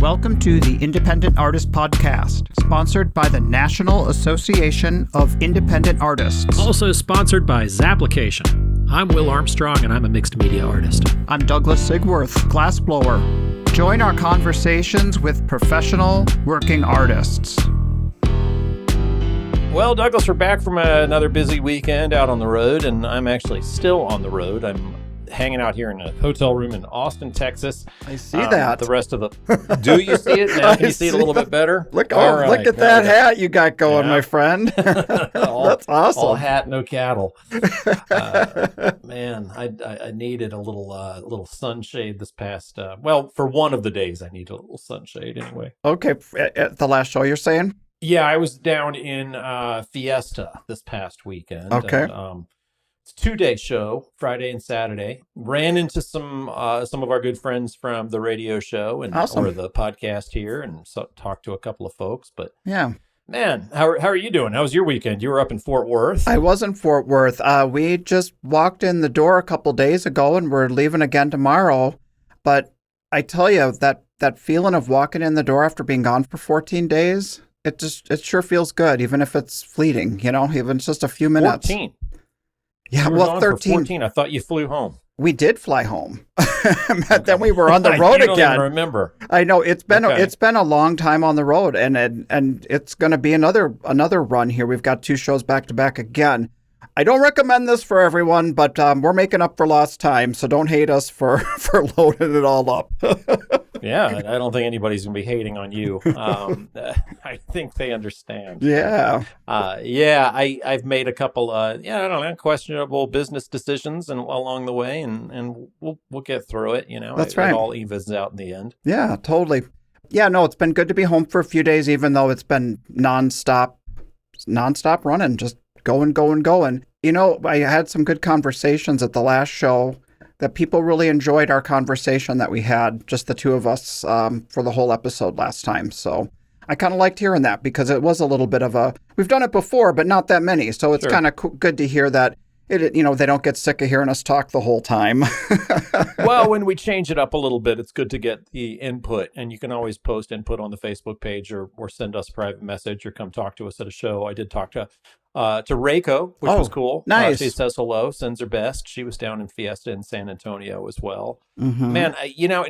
Welcome to the Independent Artist Podcast, sponsored by the National Association of Independent Artists. Also sponsored by Zapplication. I'm Will Armstrong, and I'm a mixed media artist. I'm Douglas Sigworth, glassblower. Join our conversations with professional working artists. Well, Douglas, we're back from another busy weekend out on the road, and I'm actually still on the road. I'm hanging out here in a hotel room in Austin, Texas. I see that. The rest of the... Do you see it now? Can you see it a little bit better? Look at that hat you got going, my friend. That's awesome. All hat, no cattle. Man, I needed a little sunshade this past... for one of the days, I needed a little sunshade anyway. Okay, at the last show you're saying? Yeah, I was down in Fiesta this past weekend. Okay. And, it's a 2-day show, Friday and Saturday. Ran into some of our good friends from the radio show and awesome. Or the podcast here, and talked to a couple of folks. But yeah, man, how are you doing? How was your weekend? You were up in Fort Worth. I was in Fort Worth. We just walked in the door a couple days ago, and we're leaving again tomorrow. But I tell you, that feeling of walking in the door after being gone for 14 days, it sure feels good, even if it's fleeting. You know, even just a few minutes. 14. Yeah, well, 13. 14. I thought you flew home. We did fly home. Then we were on the road I don't again. Even remember. I know it's been a long time on the road, and it's going to be another run here. We've got 2 shows back to back again. I don't recommend this for everyone, but we're making up for lost time, so don't hate us for loading it all up. Yeah, I don't think anybody's going to be hating on you. I think they understand. Yeah. I've made a couple, questionable business decisions along the way, and we'll get through it. You know, that's right. It all evens out in the end. Yeah, totally. Yeah, no, it's been good to be home for a few days, even though it's been nonstop running, just going. You know, I had some good conversations at the last show that people really enjoyed our conversation that we had, just the 2 of us, for the whole episode last time. So I kind of liked hearing that because it was a little bit of we've done it before, but not that many. So it's kind of good to hear that they don't get sick of hearing us talk the whole time. Well, when we change it up a little bit, it's good to get the input, and you can always post input on the Facebook page or send us a private message or come talk to us at a show. I did talk to Reiko, which was cool. Nice. She says hello, sends her best. She was down in Fiesta in San Antonio as well. Mm-hmm. Man,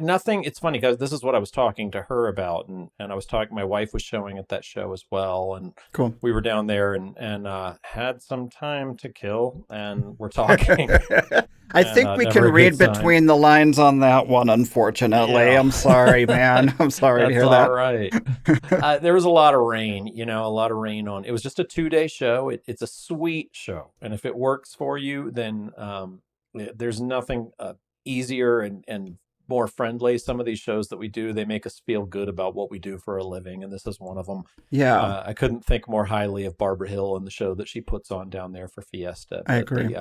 nothing. It's funny because this is what I was talking to her about, and I was talking. My wife was showing at that show as well, and cool. We were down there and had some time to kill, and we're talking. I think we can read between the lines on that one, unfortunately. Yeah. I'm sorry, man. I'm sorry to hear that. All right. There was a lot of rain, on. It was just a 2-day show. It's a sweet show. And if it works for you, then there's nothing easier and more friendly. Some of these shows that we do, they make us feel good about what we do for a living. And this is one of them. Yeah. I couldn't think more highly of Barbara Hill and the show that she puts on down there for Fiesta. I agree.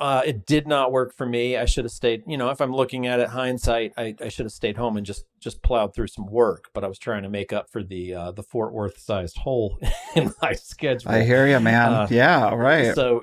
It did not work for me. I should have stayed, if I'm looking at it hindsight, I should have stayed home and just plowed through some work, but I was trying to make up for the Fort Worth sized hole in my schedule. I hear you, man. Yeah, right. So,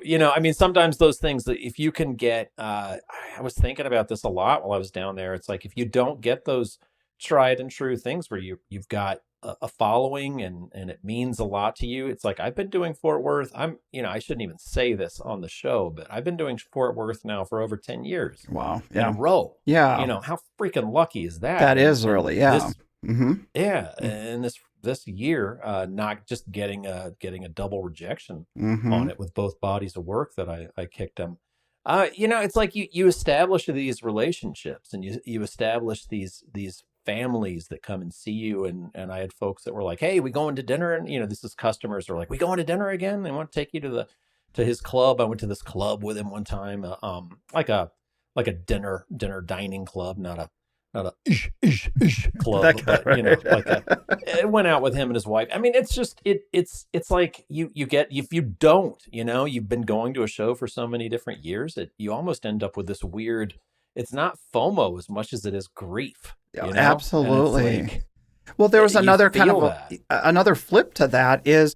sometimes those things that if you can get, I was thinking about this a lot while I was down there. It's like, if you don't get those tried and true things where you've got a following and it means a lot to you. It's like, I've been doing Fort Worth. I shouldn't even say this on the show, but I've been doing Fort Worth now for over 10 years. Wow. In a row. Yeah. How freaking lucky is that? That is really, yeah. Yeah. And this year, not just getting a double rejection on it with both bodies of work that I kicked them. It's like you establish these relationships and you establish these families that come and see you, and I had folks that were like, "Hey, we going to dinner?" And this is customers are like, "We going to dinner again? They want to take you to his club." I went to this club with him one time, like a dinner dining club, not a club, but I went out with him and his wife. I mean, it's just it's like you get, if you don't, you've been going to a show for so many different years, you almost end up with this weird. It's not FOMO as much as it is grief. Absolutely. Like, well, there was another kind of another flip to that is,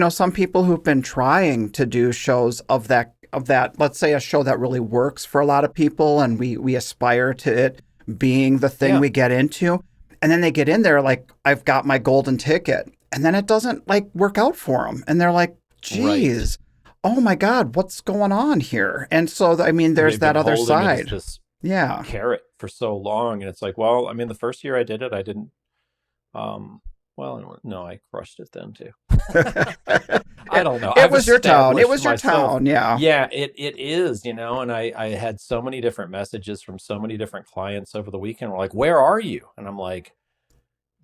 some people who've been trying to do shows of that, let's say a show that really works for a lot of people, and we aspire to it being the thing we get into. And then they get in there like, I've got my golden ticket. And then it doesn't like work out for them. And they're like, geez, oh my God, what's going on here? And so, I mean, there's that other side. Yeah. Carrot for so long. And it's like, well, I mean, the first year I did it, I didn't, well, no, I crushed it then too. I don't know. It was your town. It was your town. Yeah. Yeah, it is, you know, and I had so many different messages from so many different clients over the weekend. We're like, where are you? And I'm like,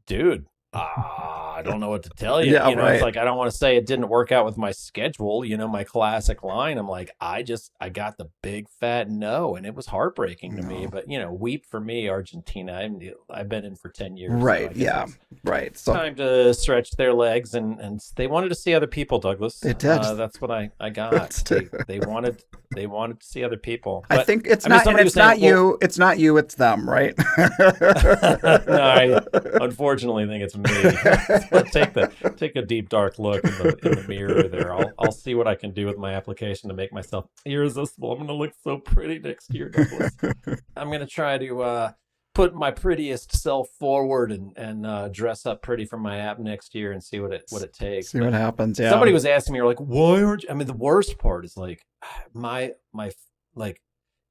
dude, I don't know what to tell you. Yeah, you know, It's like, I don't want to say it didn't work out with my schedule, you know, my classic line. I'm like, I got the big fat no, and it was heartbreaking to me. But, you know, weep for me, Argentina. I've been in for 10 years. Right. So yeah. Right. So time to stretch their legs, and they wanted to see other people, Douglas. They did. That's what I got. they wanted to see other people. But, I think it's not you. It's not you. It's them, right? No, I unfortunately think it's me. Take a deep dark look in the mirror there. I'll see what I can do with my application to make myself irresistible. I'm going to look so pretty next year, Douglas. I'm going to try to put my prettiest self forward and dress up pretty for my app next year and see what it takes. See what happens. Yeah. Somebody was asking me, like, why aren't you? I mean, the worst part is like my like,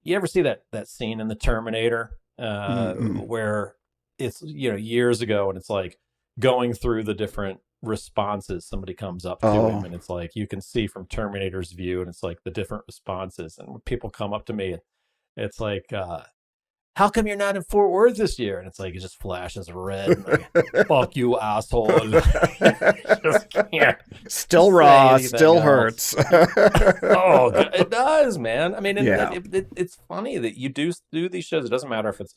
you ever see that scene in the Terminator where it's, you know, years ago, and it's like going through the different responses. Somebody comes up to him, and it's like you can see from Terminator's view, and it's like the different responses. And when people come up to me, it's like, how come you're not in Fort Worth this year? And it's like, it just flashes red. Like, fuck you, asshole. Just can't. Still raw, still hurts. Oh, it does, man. I mean, it's funny that you do these shows. It doesn't matter if it's,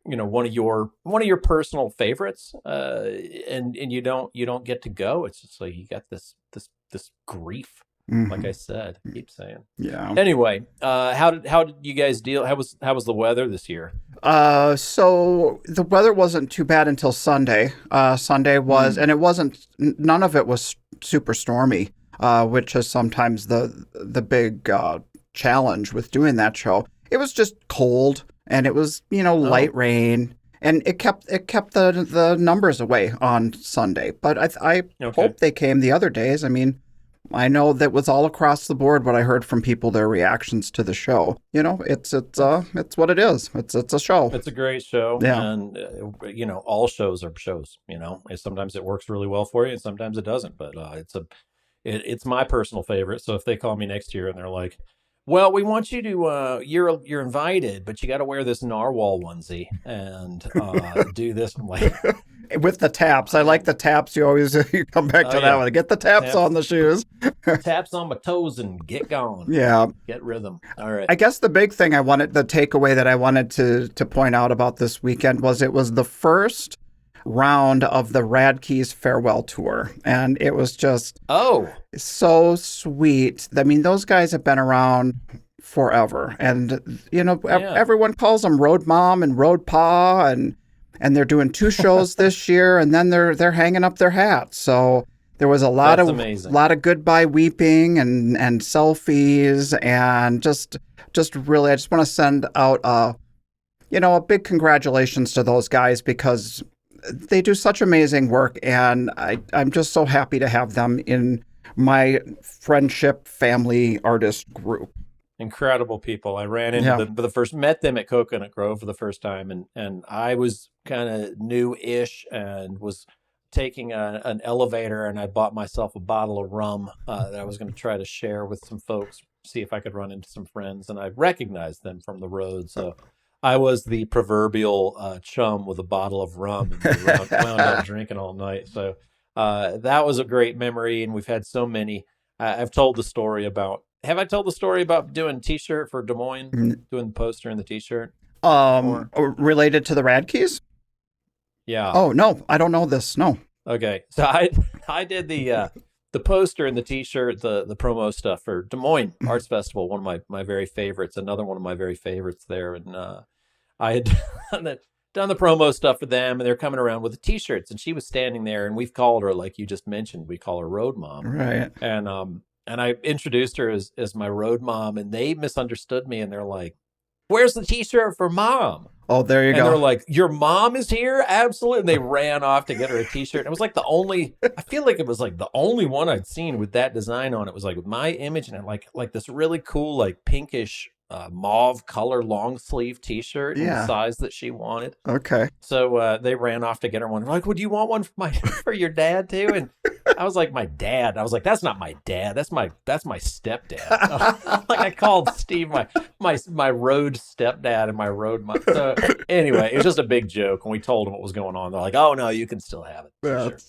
you know, one of your personal favorites, and you don't get to go. It's just like you got this grief. Like I said, keep saying. Yeah. Anyway, how did you guys deal? How was the weather this year? So the weather wasn't too bad until Sunday. Sunday was, and it wasn't. None of it was super stormy, which is sometimes the big challenge with doing that show. It was just cold, and it was, you know, light rain, and it kept the numbers away on Sunday. But I hope they came the other days. I mean, I know that was all across the board what I heard from people, their reactions to the show. You know, it's what it is. It's a show. It's a great show. Yeah. And, you know, all shows are shows, you know. Sometimes it works really well for you and sometimes it doesn't. But it's my personal favorite. So if they call me next year and they're like, well, we want you to, you're invited, but you got to wear this narwhal onesie and do this. I'm like... With the taps. I like the taps. You always you come back to that one. Get the taps on the shoes. Taps on my toes and get going. Yeah. Get rhythm. All right. I guess the big thing the takeaway that I wanted to point out about this weekend was it was the first round of the Radtke's farewell tour. And it was just so sweet. I mean, those guys have been around forever. And, you know, everyone calls them Road Mom and Road Pa, and they're doing 2 shows this year, and then they're hanging up their hats. So there was a lot of goodbye weeping and selfies, and just really, I just want to send out a big congratulations to those guys, because they do such amazing work, and I'm just so happy to have them in my friendship family artist group. Incredible people. I ran into met them at Coconut Grove for the first time, and I was kind of new-ish and was taking an elevator, and I bought myself a bottle of rum that I was going to try to share with some folks, see if I could run into some friends, and I recognized them from the road. So I was the proverbial chum with a bottle of rum, and we wound up drinking all night. So that was a great memory, and we've had so many. I've told the story about. Have I told the story about doing a T-shirt for Des Moines, doing the poster and the T-shirt? Related to the Radtke's? Yeah. Oh no, I don't know this. No. Okay, so I did the poster and the T-shirt, the promo stuff for Des Moines Arts Festival, one of my very favorites. Another one of my very favorites there, and I had done the promo stuff for them, and they're coming around with the T-shirts, and she was standing there, and we've called her, like you just mentioned, we call her Road Mom, right? And I introduced her as my road mom, and they misunderstood me, and they're like, where's the t-shirt for Mom? Oh, there you go. And they're like, your mom is here? Absolutely. And they ran off to get her a t-shirt. It was like I feel like it was like the only one I'd seen with that design on it was like with my image and like this really cool, like pinkish mauve color long sleeve t-shirt in the size that she wanted. Okay. So they ran off to get her one. Like, would you want one for your dad too? And I was like, my dad. I was like, that's not my dad. That's my stepdad. Like I called Steve my road stepdad and my road mom. So anyway, it was just a big joke when we told him what was going on. They're like, oh no, you can still have it.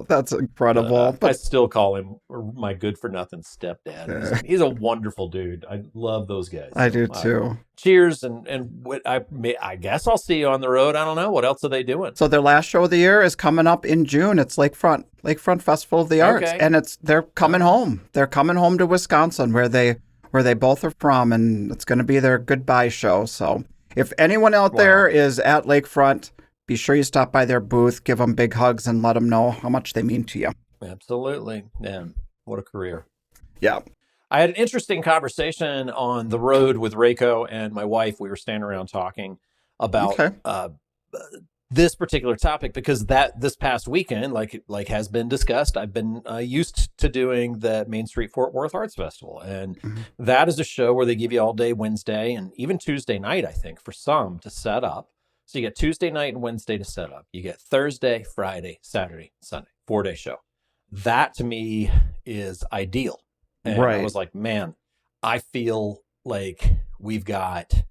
That's incredible. But I still call him my good for nothing stepdad. He's a wonderful dude. I love those guys. I do too. Cheers, and I guess I'll see you on the road. I don't know what else are they doing. So their last show of the year is coming up in June. It's Lakefront Festival of the Arts, and they're coming home. They're coming home to Wisconsin, where they both are from, and it's going to be their goodbye show. So if anyone out there is at Lakefront, be sure you stop by their booth, give them big hugs, and let them know how much they mean to you. Absolutely, man! What a career. Yeah. I had an interesting conversation on the road with Reiko and my wife. We were standing around talking about this particular topic because this past weekend, like has been discussed, I've been used to doing the Main Street Fort Worth Arts Festival. And that is a show where they give you all day Wednesday and even Tuesday night, I think, for some to set up. So you get Tuesday night and Wednesday to set up. You get Thursday, Friday, Saturday, Sunday, 4-day show. That to me is ideal. And I was like, man, I feel like we've got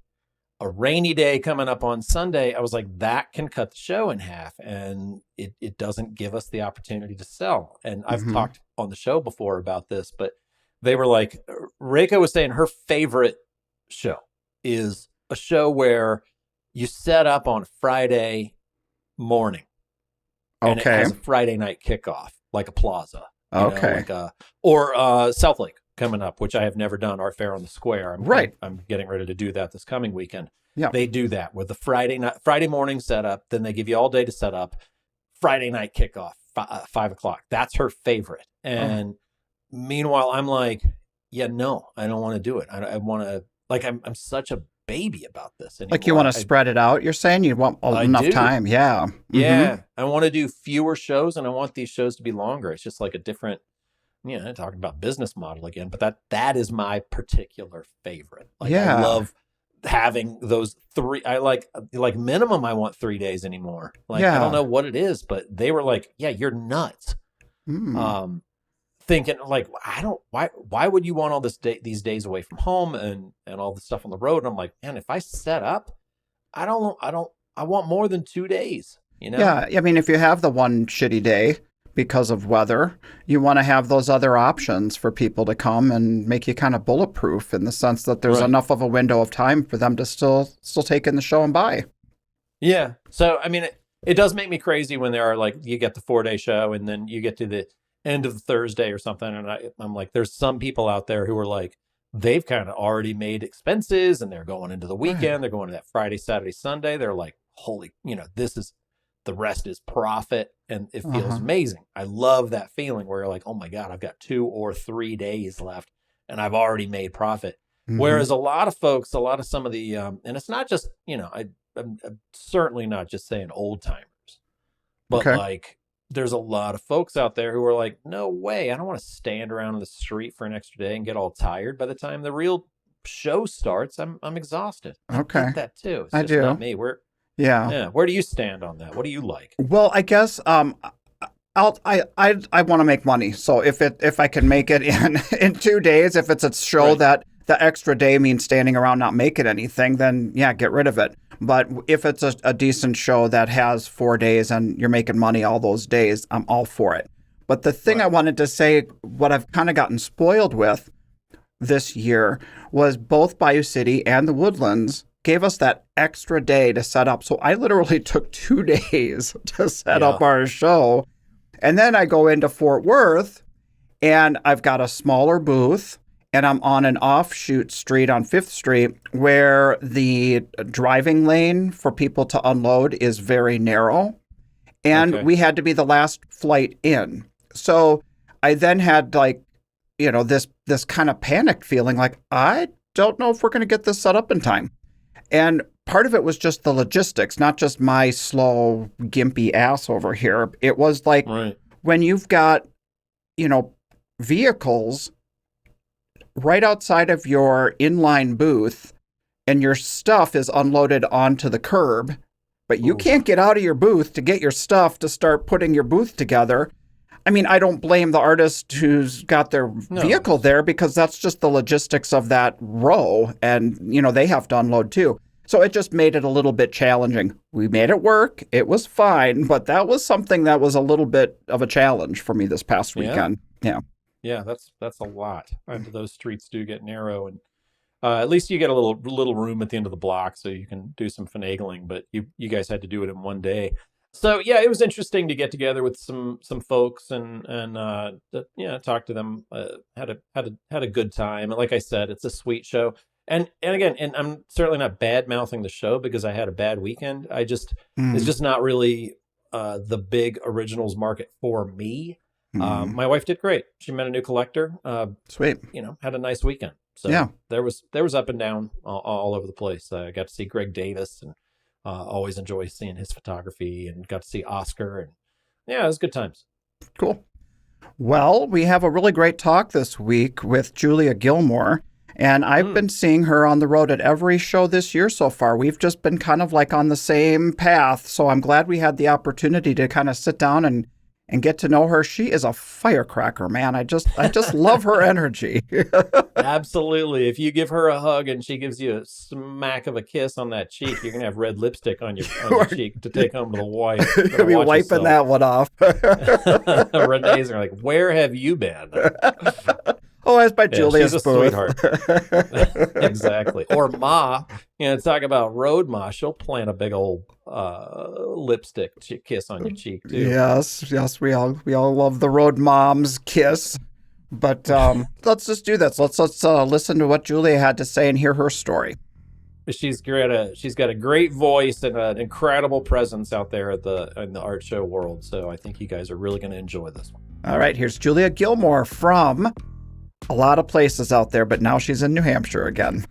a rainy day coming up on Sunday. I was like, that can cut the show in half and it doesn't give us the opportunity to sell. And I've talked on the show before about this, but they were like, Reiko was saying her favorite show is a show where you set up on Friday morning. And it has a Friday night kickoff, like a plaza. Or South Lake coming up, which I have never done, Art Fair on the Square. I'm getting ready to do that this coming weekend. Yeah. They do that with the Friday morning setup. Then they give you all day to set up. Friday night kickoff, 5 o'clock. That's her favorite. And meanwhile, I'm like, yeah, no, I don't want to do it. I want to, like, I'm such a baby about this anymore. Like you want to spread it out, you're saying? You want enough time. Yeah. Yeah. I want to do fewer shows and I want these shows to be longer. It's just like a different, talking about business model again, but that is my particular favorite. Like I love having those three. I like minimum I want 3 days anymore. Like I don't know what it is, but they were like, yeah, you're nuts. Thinking like, why would you want all these days away from home and all the stuff on the road? And I'm like, man, if I set up, I want more than 2 days, Yeah. I mean, if you have the one shitty day because of weather, you want to have those other options for people to come and make you kind of bulletproof in the sense that there's enough of a window of time for them to still take in the show and buy. Yeah. So, I mean, it does make me crazy when there are like, you get the 4-day show and then you get to the end of Thursday or something. And I'm like, there's some people out there who are like, they've kind of already made expenses and they're going into the weekend. They're going to that Friday, Saturday, Sunday. They're like, holy, the rest is profit. And it feels amazing. I love that feeling where you're like, oh my God, I've got 2 or 3 days left and I've already made profit. Whereas a lot of folks, some of the, and it's not just, I'm certainly not just saying old timers, but like, there's a lot of folks out there who are like, no way, I don't want to stand around in the street for an extra day and get all tired. By the time the real show starts, I'm exhausted. I get that too. It's just not me. Where do you stand on that? What do you like? Well, I guess I want to make money. So if I can make it in 2 days, if it's a show that the extra day means standing around not making anything, then get rid of it. But if it's a decent show that has 4 days and you're making money all those days, I'm all for it. But the thing I wanted to say, what I've kind of gotten spoiled with this year was both Bayou City and the Woodlands gave us that extra day to set up. So I literally took 2 days to set up our show. And then I go into Fort Worth and I've got a smaller booth. And I'm on an offshoot street on 5th Street where the driving lane for people to unload is very narrow. And we had to be the last flight in. So I then had this kind of panicked feeling like, I don't know if we're going to get this set up in time. And part of it was just the logistics, not just my slow, gimpy ass over here. It was like when you've got, vehicles right outside of your inline booth and your stuff is unloaded onto the curb, but you can't get out of your booth to get your stuff to start putting your booth together. I mean, I don't blame the artist who's got their vehicle there because that's just the logistics of that row. And, they have to unload too. So it just made it a little bit challenging. We made it work. It was fine. But that was something that was a little bit of a challenge for me this past weekend. Yeah. Yeah, that's a lot. And those streets do get narrow. And at least you get a little room at the end of the block so you can do some finagling. But you guys had to do it in one day. So yeah, it was interesting to get together with some folks and talk to them. Had a good time. And like I said, it's a sweet show. And again, and I'm certainly not bad mouthing the show because I had a bad weekend. It's just not really the big originals market for me. My wife did great. She met a new collector. Sweet. Had a nice weekend. So yeah, there was up and down all over the place. I got to see Greg Davis and always enjoy seeing his photography, and got to see Oscar, and yeah, it was good times. Cool. Well, we have a really great talk this week with Julia Gilmore. And I've been seeing her on the road at every show this year so far. We've just been kind of like on the same path. So I'm glad we had the opportunity to kind of sit down and get to know her. She is a firecracker, man. I just love her energy. Absolutely. If you give her a hug and she gives you a smack of a kiss on that cheek, you're going to have red lipstick on your cheek to take home to the wife. You'll be wiping that one off. Renee's are like, where have you been? Oh, that's by Julia's she's a sweetheart. Exactly. Or Ma, talk about road Ma. She'll plant a big old lipstick kiss on your cheek too. Yes, we all love the road mom's kiss. But let's just do this. Let's listen to what Julia had to say and hear her story. She's got a great voice and an incredible presence out there in the art show world. So I think you guys are really going to enjoy this one. All right, here's Julia Gilmore from a lot of places out there, but now she's in New Hampshire again.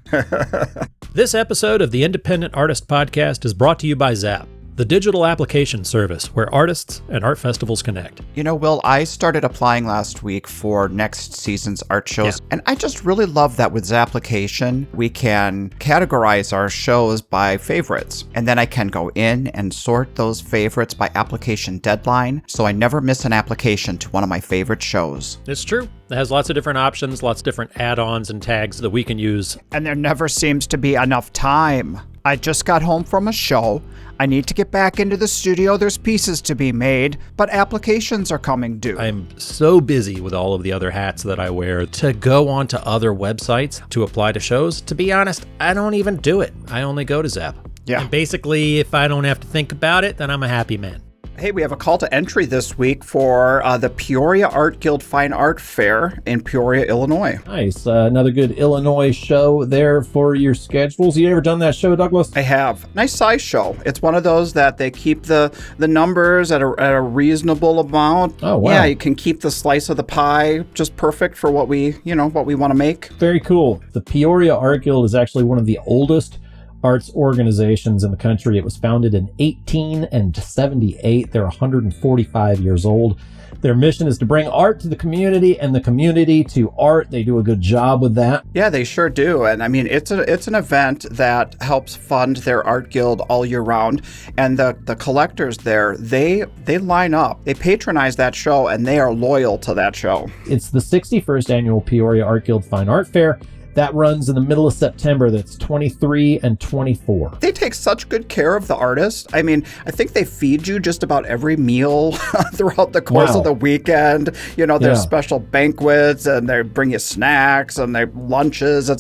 This episode of the Independent Artist Podcast is brought to you by Zap, the digital application service where artists and art festivals connect. Will, I started applying last week for next season's art shows, and I just really love that with Zapplication, we can categorize our shows by favorites, and then I can go in and sort those favorites by application deadline, so I never miss an application to one of my favorite shows. It's true. It has lots of different options, lots of different add-ons and tags that we can use. And there never seems to be enough time. I just got home from a show. I need to get back into the studio. There's pieces to be made, but applications are coming due. I'm so busy with all of the other hats that I wear to go onto other websites to apply to shows. To be honest, I don't even do it. I only go to Zap. Yeah. And basically, if I don't have to think about it, then I'm a happy man. Hey, we have a call to entry this week for the Peoria Art Guild Fine Art Fair in Peoria, Illinois. Nice. Another good Illinois show there for your schedules. You ever done that show, Douglas? I have. Nice size show. It's one of those that they keep the numbers at a reasonable amount. Oh, wow. Yeah, you can keep the slice of the pie just perfect for what we want to make. Very cool. The Peoria Art Guild is actually one of the oldest arts organizations in the country. It was founded in 1878. They're 145 years old. Their mission is to bring art to the community and the community to art. They do a good job with that. Yeah, they sure do. And I mean, it's an event that helps fund their art guild all year round. And the collectors there, they line up. They patronize that show and they are loyal to that show. It's the 61st annual Peoria Art Guild Fine Art Fair. That runs in the middle of September. That's 23 and 24. They take such good care of the artists. I mean, I think they feed you just about every meal throughout the course of the weekend. There's special banquets and they bring you snacks and their lunches.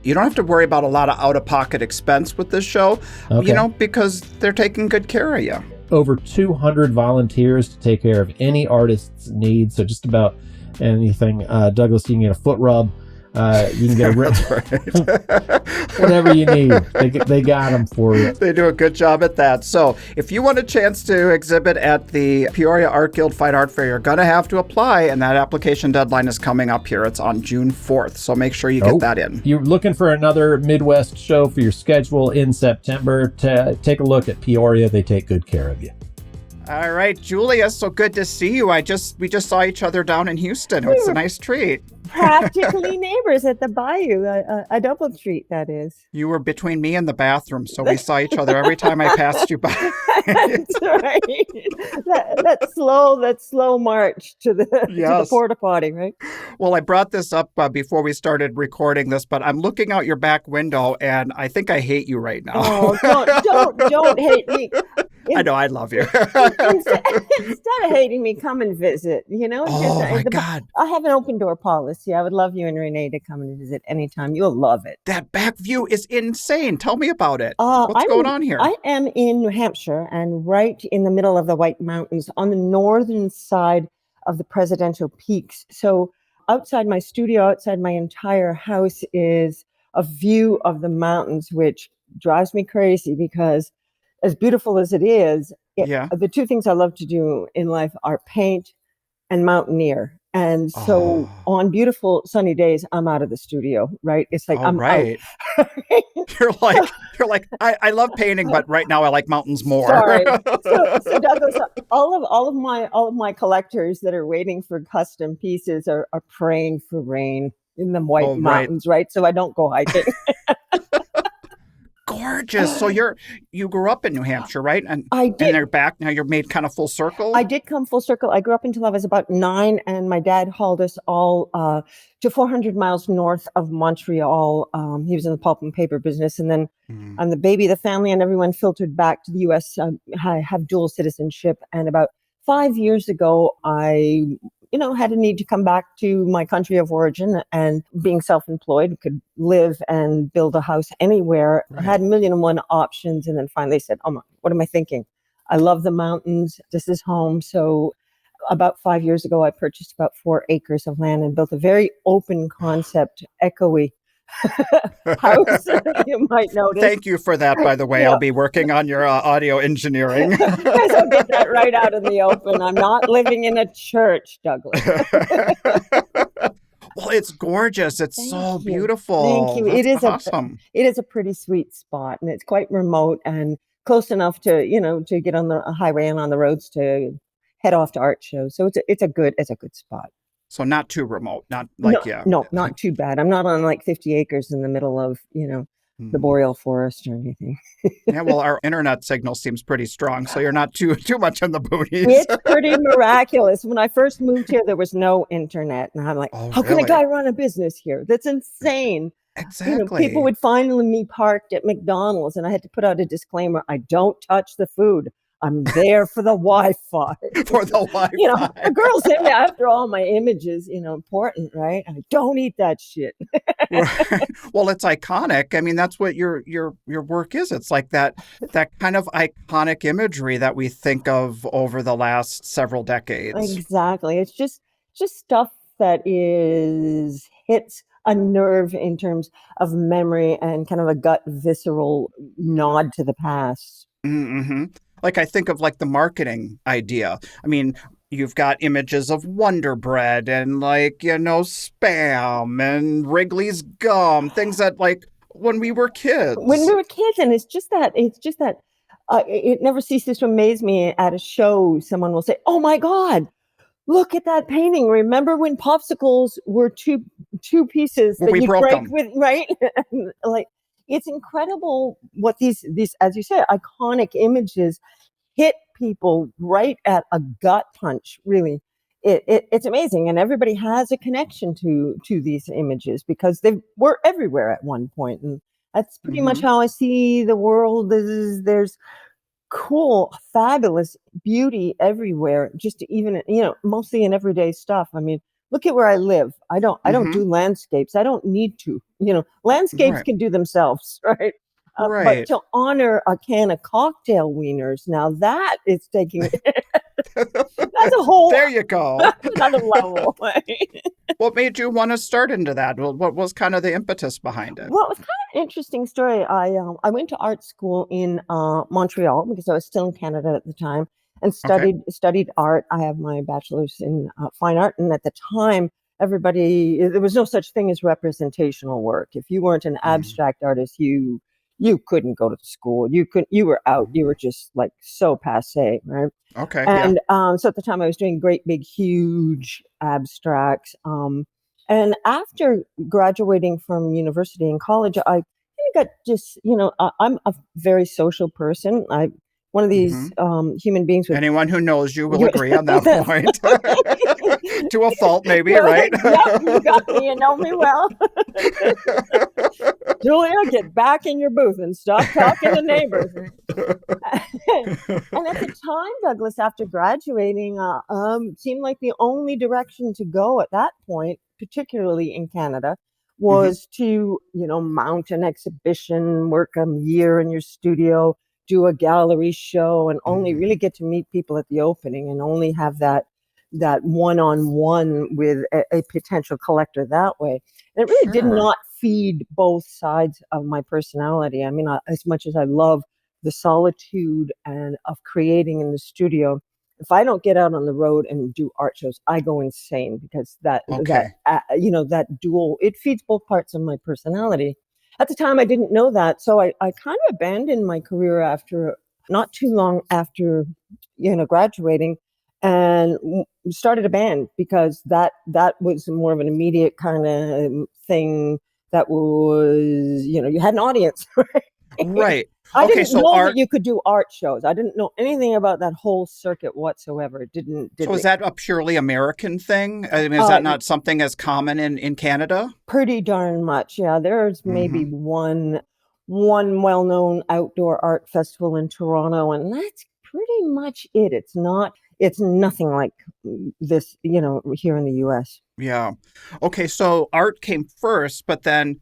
You don't have to worry about a lot of out-of-pocket expense with this show, because they're taking good care of you. Over 200 volunteers to take care of any artist's needs. So just about anything. Douglas, you can get a foot rub. You can get That's right. whatever you need. They got them for you. They do a good job at that. So if you want a chance to exhibit at the Peoria Art Guild Fine Art Fair, you're going to have to apply, and that application deadline is coming up here. It's on June 4th, so make sure you get that in. If you're looking for another Midwest show for your schedule in September, take a look at Peoria. They take good care of you. All right, Julia, so good to see you. We just saw each other down in Houston. It's a nice treat. Practically neighbors at the bayou, a double treat, that is. You were between me and the bathroom, so we saw each other every time I passed you by. That's right. That slow march to the porta potty, right? Well, I brought this up before we started recording this, but I'm looking out your back window, and I think I hate you right now. Oh, don't hate me. I know, I love you. Instead of hating me, come and visit. My God. I have an open door policy. I would love you and Renee to come and visit anytime. You'll love it. That back view is insane. Tell me about it. What's going on here? I am in New Hampshire and right in the middle of the White Mountains on the northern side of the Presidential Peaks. So outside my studio, outside my entire house is a view of the mountains, which drives me crazy because as beautiful as it is, the two things I love to do in life are paint and mountaineer. And so on beautiful sunny days, I'm out of the studio, right? It's like I'm right. out. You're like, I love painting, but right now I like mountains more. Sorry. So Douglas, all of my collectors that are waiting for custom pieces are praying for rain in the White Mountains, right? So I don't go hiking. Gorgeous. So you grew up in New Hampshire, right? And I did. And they're back now. You're made kind of full circle. I did come full circle. I grew up until I was about 9, and my dad hauled us all to 400 miles north of Montreal. He was in the pulp and paper business, and then I'm the baby of the family, and everyone filtered back to the U.S. I have dual citizenship, and about 5 years ago, I had a need to come back to my country of origin, and being self-employed, could live and build a house anywhere. Right. I had 1,000,001 options, and then finally said, what am I thinking? I love the mountains. This is home. So about 5 years ago, I purchased about 4 acres of land and built a very open concept, echoey house, you might notice. Thank you for that, by the way. I'll be working on your audio engineering. Guys, I'll get that right out in the open. I'm not living in a church, Douglas. Well, it's gorgeous. It's beautiful. Thank you. That's awesome. It is a pretty sweet spot, and it's quite remote and close enough to get on the highway and on the roads to head off to art shows. So it's a good spot. So not too remote, not like, No, not too bad. I'm not on like 50 acres in the middle of, the boreal forest or anything. Yeah, well, our internet signal seems pretty strong, so you're not too much in the boonies. It's pretty miraculous. When I first moved here, there was no internet. And I'm like, how can a guy run a business here? That's insane. Exactly. People would find me parked at McDonald's, and I had to put out a disclaimer. I don't touch the food. I'm there for the Wi-Fi. For the Wi-Fi. The girls in there, after all my images, important, right? I don't eat that shit. Right. Well, it's iconic. I mean, that's what your work is. It's like that kind of iconic imagery that we think of over the last several decades. Exactly. It's just stuff that hits a nerve in terms of memory and kind of a gut visceral nod to the past. Mm-hmm. Like I think of like the marketing idea. I mean, you've got images of Wonder Bread and Spam and Wrigley's gum, things that like when we were kids. And it's just that it never ceases to amaze me at a show. Someone will say, "Oh my God, look at that painting. Remember when popsicles were two pieces that you break them with, right?" Like, it's incredible what these, as you say, iconic images hit people right at a gut punch. Really, it's amazing, and everybody has a connection to these images because they were everywhere at one point, and that's pretty much how I see the world. There's cool, fabulous beauty everywhere. Just even mostly in everyday stuff. I mean, look at where I live. I don't do landscapes. I don't need to. Landscapes can do themselves, right? But Right. to honor a can of cocktail wieners, now that is taking that's a whole There you go. another level. What made you want to start into that? What was kind of the impetus behind it? Well, it was kind of an interesting story. I went to art school in Montreal because I was still in Canada at the time and Okay. studied art. I have my bachelor's in fine art, and at the time, there was no such thing as representational work. If you weren't an Mm. abstract artist, you couldn't go to school. You were out. You were just like so passé, right? Okay. Yeah. And so at the time, I was doing great, big, huge abstracts. And after graduating from university and college, I kind of got just, I'm a very social person. One of these human beings with Anyone who knows you will you- agree on that point. To a fault, maybe, right? Yep, you got me. You know me well. Julia, get back in your booth and stop talking to neighbors. And at the time, Douglas, after graduating, seemed like the only direction to go at that point, particularly in Canada, was to, mount an exhibition, work a year in your studio, do a gallery show, and only really get to meet people at the opening and only have that one-on-one with a potential collector that way. And it really did Sure. not feed both sides of my personality. I mean, as much as I love the solitude and of creating in the studio, if I don't get out on the road and do art shows, I go insane because that dual, it feeds both parts of my personality. At the time, I didn't know that, so I kind of abandoned my career after not too long after graduating, and started a band because that was more of an immediate kind of thing that was, you had an audience. Right. I Okay, didn't so know art. that you could do art shows. I didn't know anything about that whole circuit whatsoever. It didn't So is that a purely American thing? I mean, is Uh, that not something as common in Canada? pretty darn much. Yeah, there's maybe one well-known outdoor art festival in Toronto, and that's pretty much it. It's nothing like this, here in the US. Yeah. Okay, so art came first, but then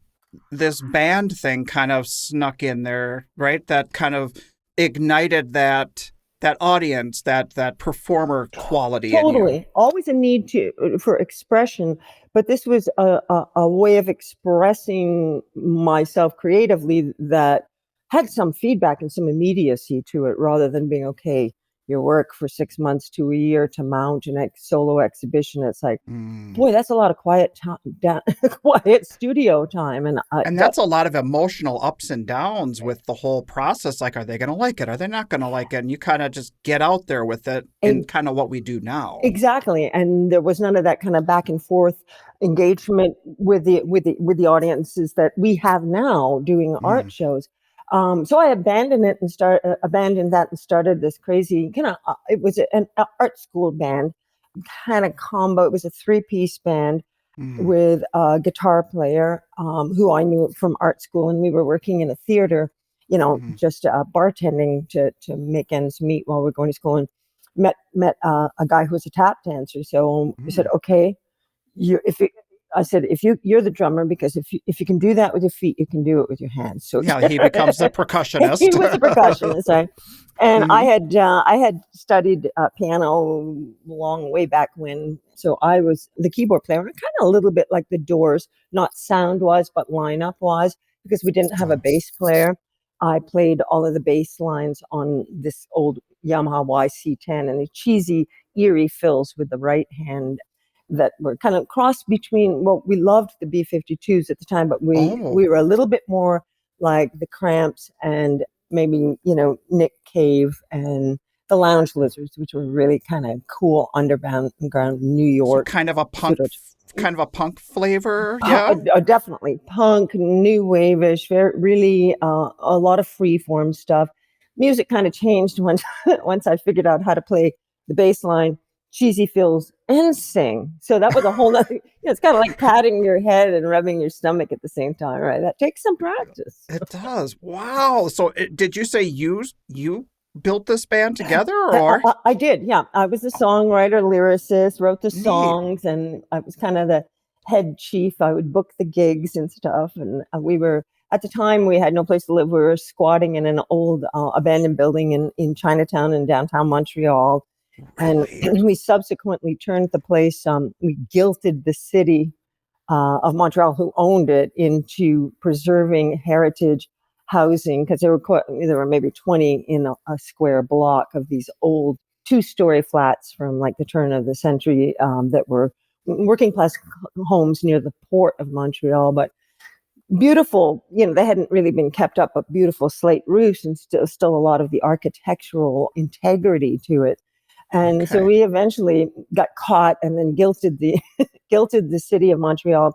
this band thing kind of snuck in there, right? That kind of ignited that audience, that performer quality in you. Totally. Always a need for expression, but this was a way of expressing myself creatively that had some feedback and some immediacy to it, rather than being okay. You work for 6 months to a year to mount an solo exhibition. It's like, boy, that's a lot of quiet time, quiet studio time, and And that's a lot of emotional ups and downs with the whole process. Like, are they going to like it? Are they not going to like it? And you kind of just get out there with it in kind of what we do now. Exactly, and there was none of that kind of back and forth engagement with the audiences that we have now doing art shows. So I abandoned that and started this crazy kind of. It was an art school band kind of combo. It was a 3-piece band with a guitar player who I knew from art school, and we were working in a theater, just bartending to make ends meet while we were going to school, and met a guy who was a tap dancer. So we said, okay, you're the drummer, because if you can do that with your feet, you can do it with your hands. So yeah, he becomes the percussionist. he was a percussionist, right? And I had studied piano long way back when, so I was the keyboard player, kind of a little bit like the Doors, not sound wise, but lineup wise, because we didn't have a bass player. I played all of the bass lines on this old Yamaha YC10, and the cheesy, eerie fills with the right hand that were kind of crossed between, well, we loved the B-52s at the time, but we were a little bit more like the Cramps and maybe, Nick Cave and the Lounge Lizards, which were really kind of cool underground New York. So kind of a punk flavor, yeah? Definitely. Punk, new wave-ish, really a lot of freeform stuff. Music kind of changed once I figured out how to play the bass line, cheesy fills, and sing. So that was a whole nother, it's kind of like patting your head and rubbing your stomach at the same time, right? That takes some practice. It does. Wow. So did you say you built this band together, or? I did, yeah. I was the songwriter, lyricist, wrote the songs, and I was kind of the head chief. I would book the gigs and stuff. And we were at the time we had no place to live. We were squatting in an old abandoned building in Chinatown in downtown Montreal. Really? And we subsequently turned the place, we guilted the city of Montreal, who owned it, into preserving heritage housing, because there were maybe 20 in a square block of these old 2-story flats from like the turn of the century that were working class homes near the port of Montreal, but beautiful, they hadn't really been kept up, but beautiful slate roofs and still a lot of the architectural integrity to it. And so we eventually got caught and then guilted the city of Montreal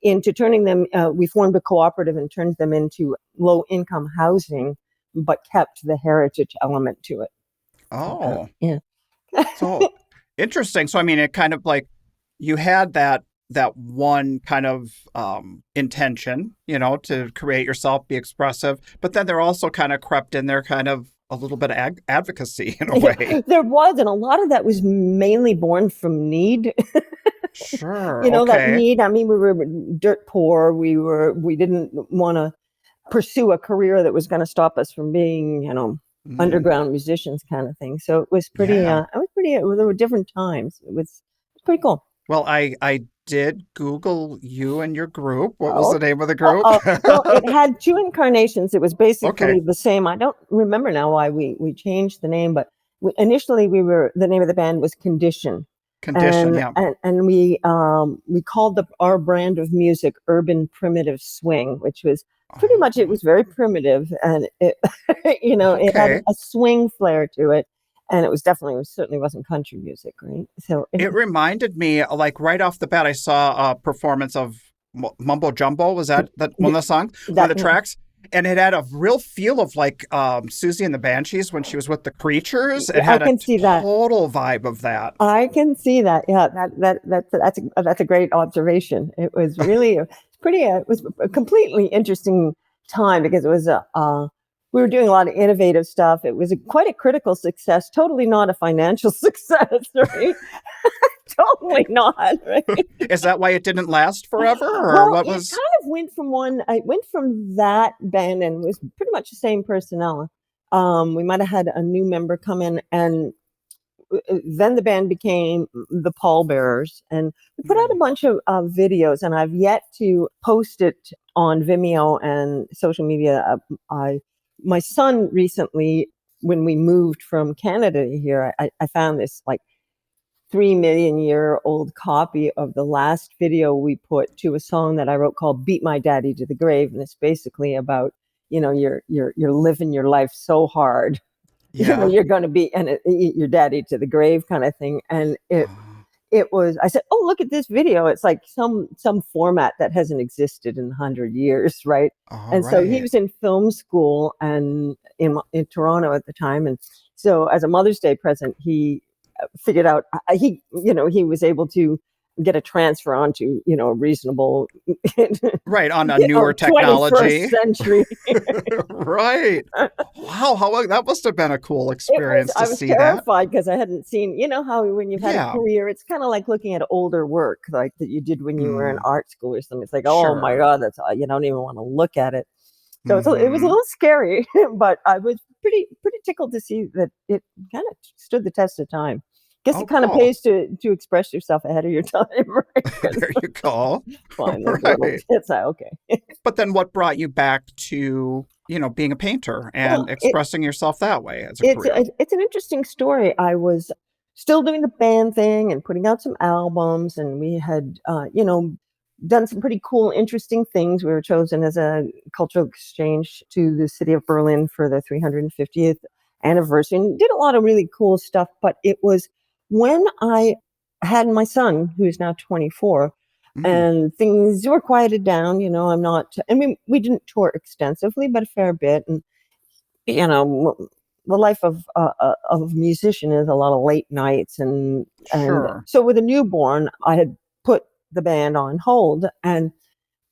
into turning them. We formed a cooperative and turned them into low-income housing, but kept the heritage element to it. Oh, yeah. So interesting. So I mean, it kind of like you had that one kind of intention, to create yourself, be expressive, but then there also kind of crept in there kind of a little bit of advocacy in a way. There was, and a lot of that was mainly born from need. Sure. That need. I mean, we were dirt poor. We didn't want to pursue a career that was going to stop us from being, underground musicians kind of thing. So it was pretty, there were different times. It was pretty cool. Well, I did Google you and your group. What was the name of the group? Well, it had 2 incarnations. It was basically the same. I don't remember now why we changed the name, but initially the name of the band was Condition. And we called our brand of music Urban Primitive Swing, which was pretty much, it was very primitive, and it it had a swing flair to it. And it certainly wasn't country music, right? So it reminded me, like right off the bat, I saw a performance of Mumbo Jumbo. Was that one of the songs, one of the tracks? And it had a real feel of like Susie and the Banshees when she was with the Creatures. It had total vibe of that. I can see that. Yeah, that's a great observation. It was really it was a completely interesting time, because it was we were doing a lot of innovative stuff. It was quite a critical success, totally not a financial success, right? Totally not, right? Is that why it didn't last forever? Or well, what was? It kind of went from that band, and was pretty much the same personnel. We might have had a new member come in, and then the band became the Pallbearers, and we put out a bunch of videos, and I've yet to post it on Vimeo and social media. My son recently, when we moved from Canada here, I found this like 3 million year old copy of the last video we put to a song that I wrote called "Beat My Daddy to the Grave," and it's basically about you're living your life so hard, you're going to be eat your daddy to the grave kind of thing, and it was, I said, oh, look at this video. It's like some format that hasn't existed in 100 years, right? So he was in film school and in Toronto at the time. And so as a Mother's Day present, he figured out, he was able to get a transfer onto, a reasonable... right, on a newer technology. 21st century. Right. Wow, that must have been a cool experience to see that. I was terrified because I hadn't seen, how when you've had a career, it's kind of like looking at older work like that you did when you were in art school or something. It's like, oh my God, that's, you don't even want to look at it. So it was a little scary, but I was pretty tickled to see that it kind of stood the test of time. Guess it kind of pays to express yourself ahead of your time, right? There you go. Fine. Right. It's okay. But then what brought you back to, being a painter and expressing yourself that way as a career? It's an interesting story. I was still doing the band thing and putting out some albums, and we had, done some pretty cool, interesting things. We were chosen as a cultural exchange to the city of Berlin for the 350th anniversary, and did a lot of really cool stuff. But it was when I had my son, who's now 24, and things were quieted down, I'm not, and we didn't tour extensively, but a fair bit. And, the life of a musician is a lot of late nights. And so with a newborn, I had put the band on hold. And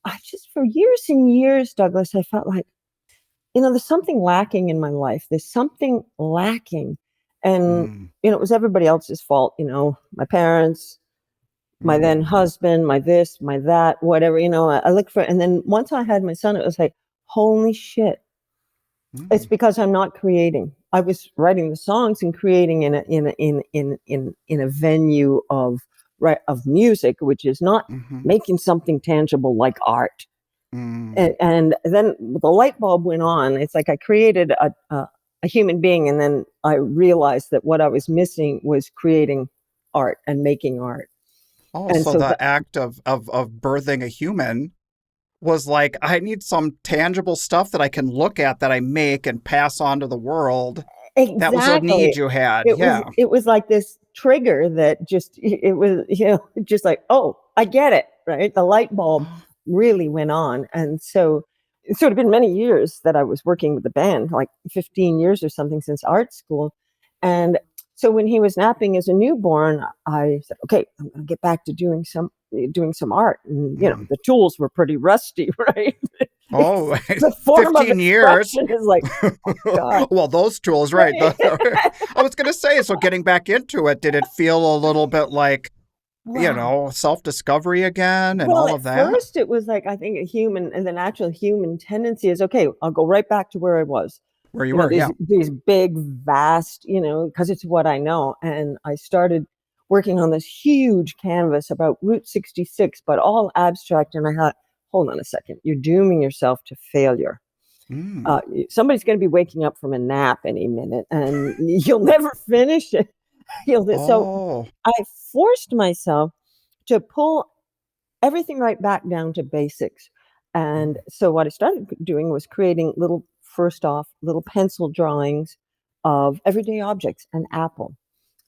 I just, for years and years, Douglas, I felt like, there's something lacking in my life. There's something lacking. And, it was everybody else's fault, my parents, my then husband, my this, my that, whatever, I looked for, and then once I had my son, it was like, holy shit, it's because I'm not creating. I was writing the songs and creating in a venue of music, which is not making something tangible like art. And then the light bulb went on. It's like I created a human being, and then I realized that what I was missing was creating art and making art. Oh, And so the act of birthing a human was like, I need some tangible stuff that I can look at, that I make and pass on to the world. Exactly. That was a need you had. It was like this trigger that it was, just like, oh, I get it, right? The light bulb really went on. And so it's sort of been many years that I was working with the band, like 15 years or something since art school. And so when he was napping as a newborn, I said, okay, I'm going to get back to doing some art. And, the tools were pretty rusty, right? Oh, the form 15 of years is like, oh, God. Well, those tools, right? I was going to say, so getting back into it, did it feel a little bit like, self-discovery again and all of that? At first, it was like, I think the natural human tendency is, okay, I'll go right back to where I was. Where you were, these big, vast, because it's what I know. And I started working on this huge canvas about Route 66, but all abstract. And I thought, hold on a second, you're dooming yourself to failure. Somebody's going to be waking up from a nap any minute, and you'll never finish it. So I forced myself to pull everything right back down to basics. And so what I started doing was creating little pencil drawings of everyday objects, an apple,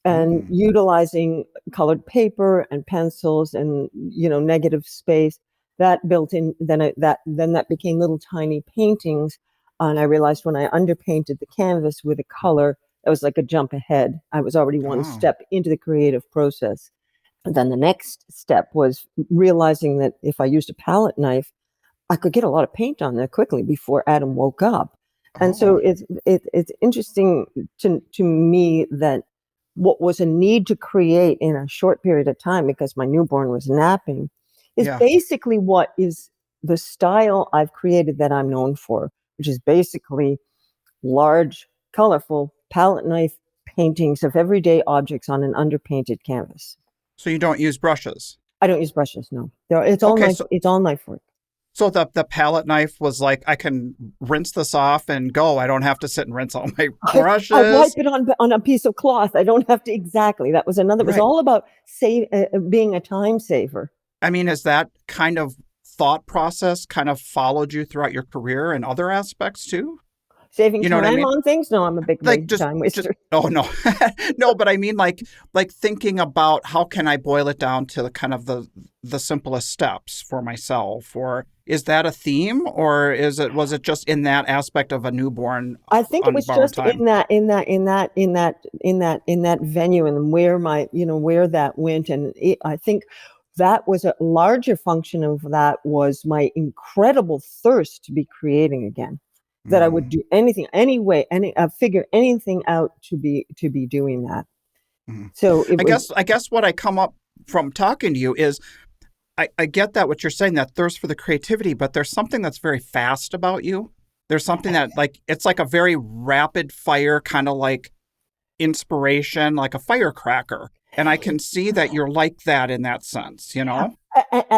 and utilizing colored paper and pencils and, negative space. That built in, that became little tiny paintings. And I realized when I underpainted the canvas with a color, it was like a jump ahead. I was already one step into the creative process. And then the next step was realizing that if I used a palette knife, I could get a lot of paint on there quickly before Adam woke up. And so it's interesting to me that what was a need to create in a short period of time, because my newborn was napping, is basically what is the style I've created that I'm known for, which is basically large, colorful palette knife paintings of everyday objects on an underpainted canvas. So you don't use brushes? I don't use brushes, no. It's all knife work. So the palette knife was like, I can rinse this off and go. I don't have to sit and rinse all my brushes. I wipe it on a piece of cloth. I don't have to exactly. That was another. It was all about being a time saver. I mean, is that kind of thought process kind of followed you throughout your career in other aspects too? Saving time on things? No, I'm a big time waster. Oh, no. No, but I mean like thinking about how can I boil it down to the kind of the simplest steps for myself, or is that a theme, or was it just in that aspect of a newborn? I think it was just in that venue, and where where that went. And I think that was a larger function of that was my incredible thirst to be creating again. That I would do anything, anyway, figure anything out to be doing that. So I guess what I come up from talking to you is I get that what you're saying, that thirst for the creativity, but there's something that's very fast about you. There's something that it's like a very rapid fire kind of like inspiration, like a firecracker. And I can see that you're like that in that sense,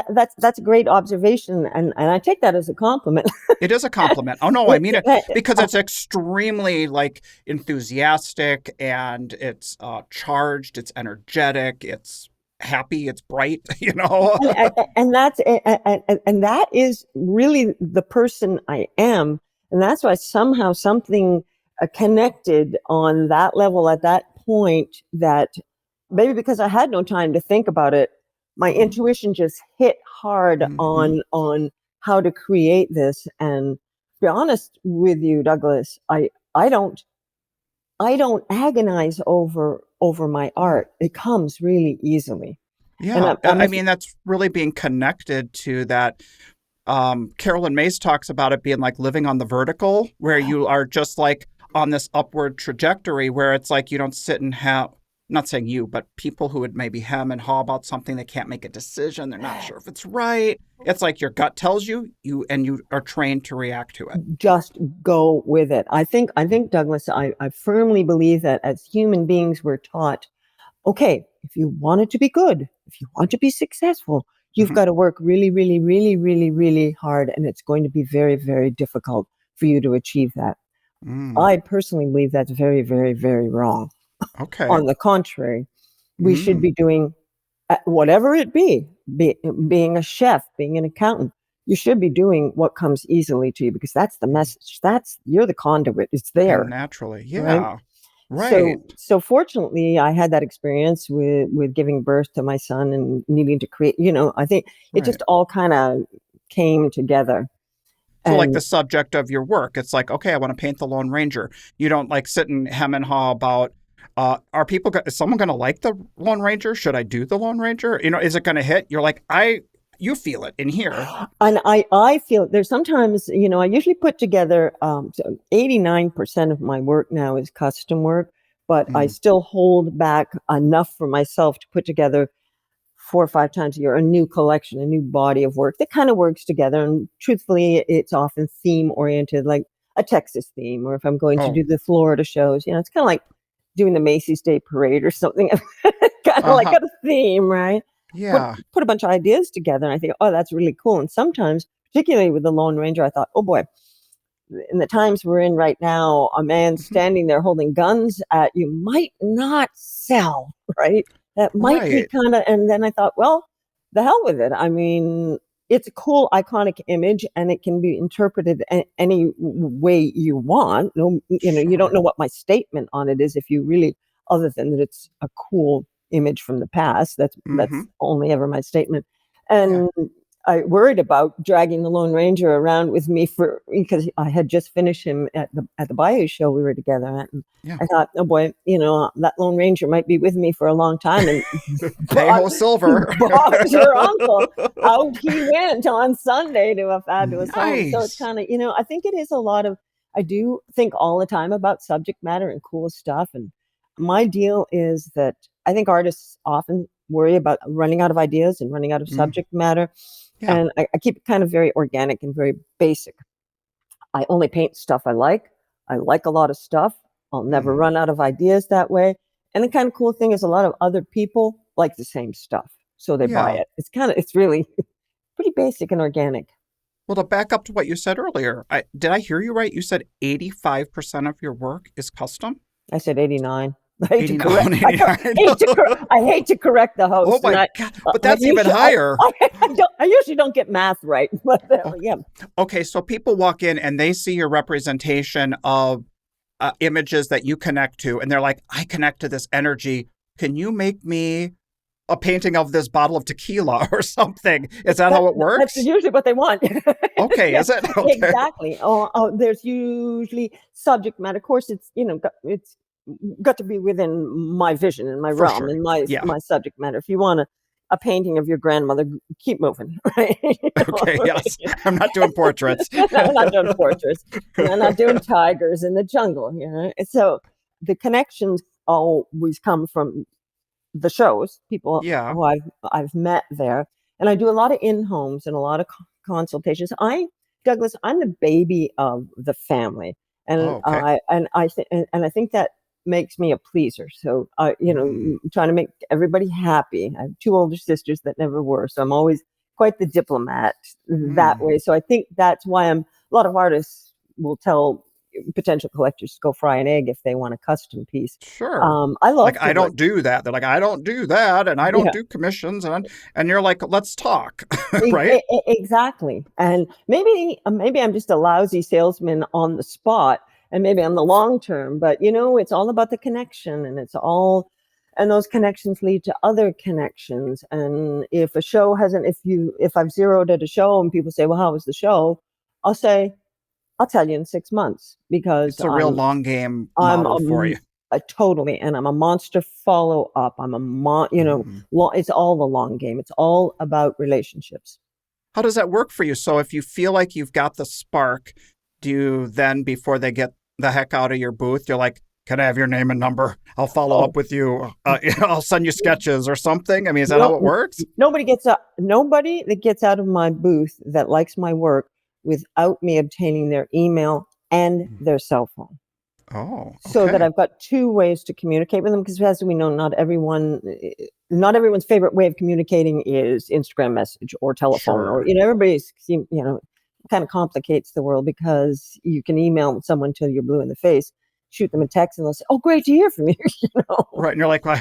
That's a great observation, and I take that as a compliment. It is a compliment. Oh no, I mean it because it's extremely like enthusiastic, and it's charged, it's energetic, it's happy, it's bright, and that is really the person I am, and that's why somehow something connected on that level at that point, that maybe because I had no time to think about it, my intuition just hit hard on how to create this. And to be honest with you, Douglas, I don't agonize over my art. It comes really easily. Yeah, I mean, that's really being connected to that. Carolyn Mace talks about it being like living on the vertical, where you are just like on this upward trajectory, where it's like you don't sit and not saying you, but people who would maybe hem and haw about something, they can't make a decision, they're not sure if it's right. It's like your gut tells you, and you are trained to react to it. Just go with it. I think, Douglas, I firmly believe that as human beings, we're taught, okay, if you want it to be good, if you want to be successful, you've got to work really, really, really, really, really hard. And it's going to be very, very difficult for you to achieve that. I personally believe that's very, very, very wrong. Okay. On the contrary, we should be doing whatever it be, being a chef, being an accountant. You should be doing what comes easily to you, because that's the message. You're the conduit. It's there. And naturally. Yeah. Right. So fortunately, I had that experience with giving birth to my son and needing to create, I think it just all kind of came together. So like the subject of your work, it's like, okay, I want to paint the Lone Ranger. You don't like sit and hem and haw about, is someone going to like the Lone Ranger? Should I do the Lone Ranger? Is it going to hit? You're like, you feel it in here. And I feel there's sometimes, I usually put together, 89% of my work now is custom work, but I still hold back enough for myself to put together 4 or 5 times a year, a new collection, a new body of work that kind of works together. And truthfully, it's often theme oriented, like a Texas theme, or if I'm going to do the Florida shows, it's kind of like doing the Macy's Day Parade or something, kind of like a theme, right? Yeah. Put a bunch of ideas together, and I think, oh, that's really cool. And sometimes, particularly with the Lone Ranger, I thought, oh boy, in the times we're in right now, a man standing there holding guns at you might not sell, right? That might be kind of, and then I thought, well, the hell with it. I mean, it's a cool, iconic image, and it can be interpreted any way you want. No, you don't know what my statement on it is if you really, other than that it's a cool image from the past. That's only ever my statement. And I worried about dragging the Lone Ranger around with me because I had just finished him at the Bayou show we were together at. And I thought, oh boy, that Lone Ranger might be with me for a long time. And Payho Silver, Bob's your uncle. Out he went on Sunday to a fabulous home. So it's kind of, I think it is a lot of, I do think all the time about subject matter and cool stuff. And my deal is that I think artists often worry about running out of ideas and running out of subject matter. Yeah. And I keep it kind of very organic and very basic. I only paint stuff I like. I like a lot of stuff. I'll never run out of ideas that way. And the kind of cool thing is a lot of other people like the same stuff. So they buy it. It's really pretty basic and organic. Well, to back up to what you said earlier, did I hear you right? You said 85% of your work is custom? I said 89. I hate to correct the host. Oh my God! But that's even higher. I usually don't get math right, but yeah. Okay, so people walk in and they see your representation of images that you connect to, and they're like, "I connect to this energy. Can you make me a painting of this bottle of tequila or something?" Is that how it works? That's usually what they want. Okay, is it? Okay. Exactly. There's usually subject matter. Of course, it's it's got to be within my vision and my realm and my subject matter. If you want a painting of your grandmother, keep moving, right? Okay, yes. I'm not doing portraits. No, I'm not doing portraits. I'm not doing tigers in the jungle. So the connections always come from the shows, people who I've met there. And I do a lot of in-homes and a lot of consultations. Douglas, I'm the baby of the family. And I think that makes me a pleaser. So, trying to make everybody happy. I have 2 older sisters that never were. So I'm always quite the diplomat that way. So I think that's why a lot of artists will tell potential collectors to go fry an egg if they want a custom piece. Sure. I love I don't do that. They're like, I don't do that. And I don't do commissions. And you're like, let's talk. Right? Exactly. And maybe I'm just a lousy salesman on the spot. And maybe on the long term, but it's all about the connection, and and those connections lead to other connections. And if a show if I've zeroed at a show and people say, well, how was the show? I'll say, I'll tell you in 6 months, because it's a real long game model for you. Totally. And I'm a monster follow up. I'm it's all the long game. It's all about relationships. How does that work for you? So if you feel like you've got the spark, do you then, before they get the heck out of your booth, you're like, can I have your name and number? I'll follow up with you. I'll send you sketches or something. I mean, is that how it works? Nobody that gets out of my booth that likes my work without me obtaining their email and their cell phone. Oh, okay. So that I've got two ways to communicate with them, because as we know, not everyone's favorite way of communicating is Instagram message or telephone, or everybody's, kind of complicates the world, because you can email someone till you're blue in the face, shoot them a text, and they'll say, "Oh, great to hear from you." Right, and you're like, I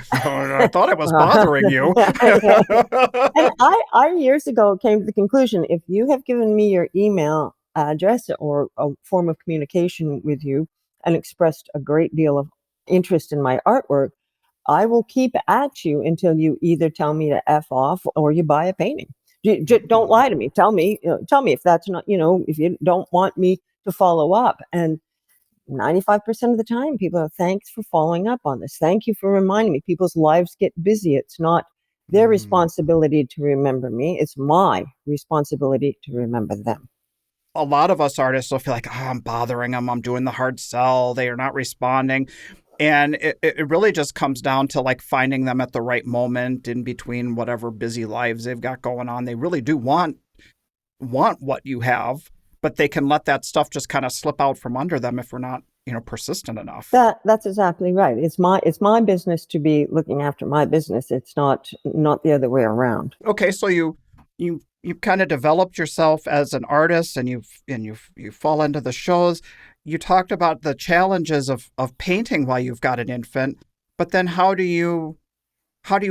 thought I was bothering you. And I years ago came to the conclusion: if you have given me your email address or a form of communication with you, and expressed a great deal of interest in my artwork, I will keep at you until you either tell me to F off or you buy a painting. Don't lie to me. Tell me if that's not, if you don't want me to follow up. And 95% of the time, people are, thanks for following up on this. Thank you for reminding me. People's lives get busy. It's not their responsibility to remember me. It's my responsibility to remember them. A lot of us artists will feel like, I'm bothering them. I'm doing the hard sell. They are not responding. And it really just comes down to like finding them at the right moment in between whatever busy lives they've got going on. They really do want what you have, but they can let that stuff just kind of slip out from under them if we're not, persistent enough. That's exactly right. It's my business to be looking after my business. It's not the other way around. Okay, so you kind of developed yourself as an artist, and you fall into the shows. You talked about the challenges of painting while you've got an infant, but then how do you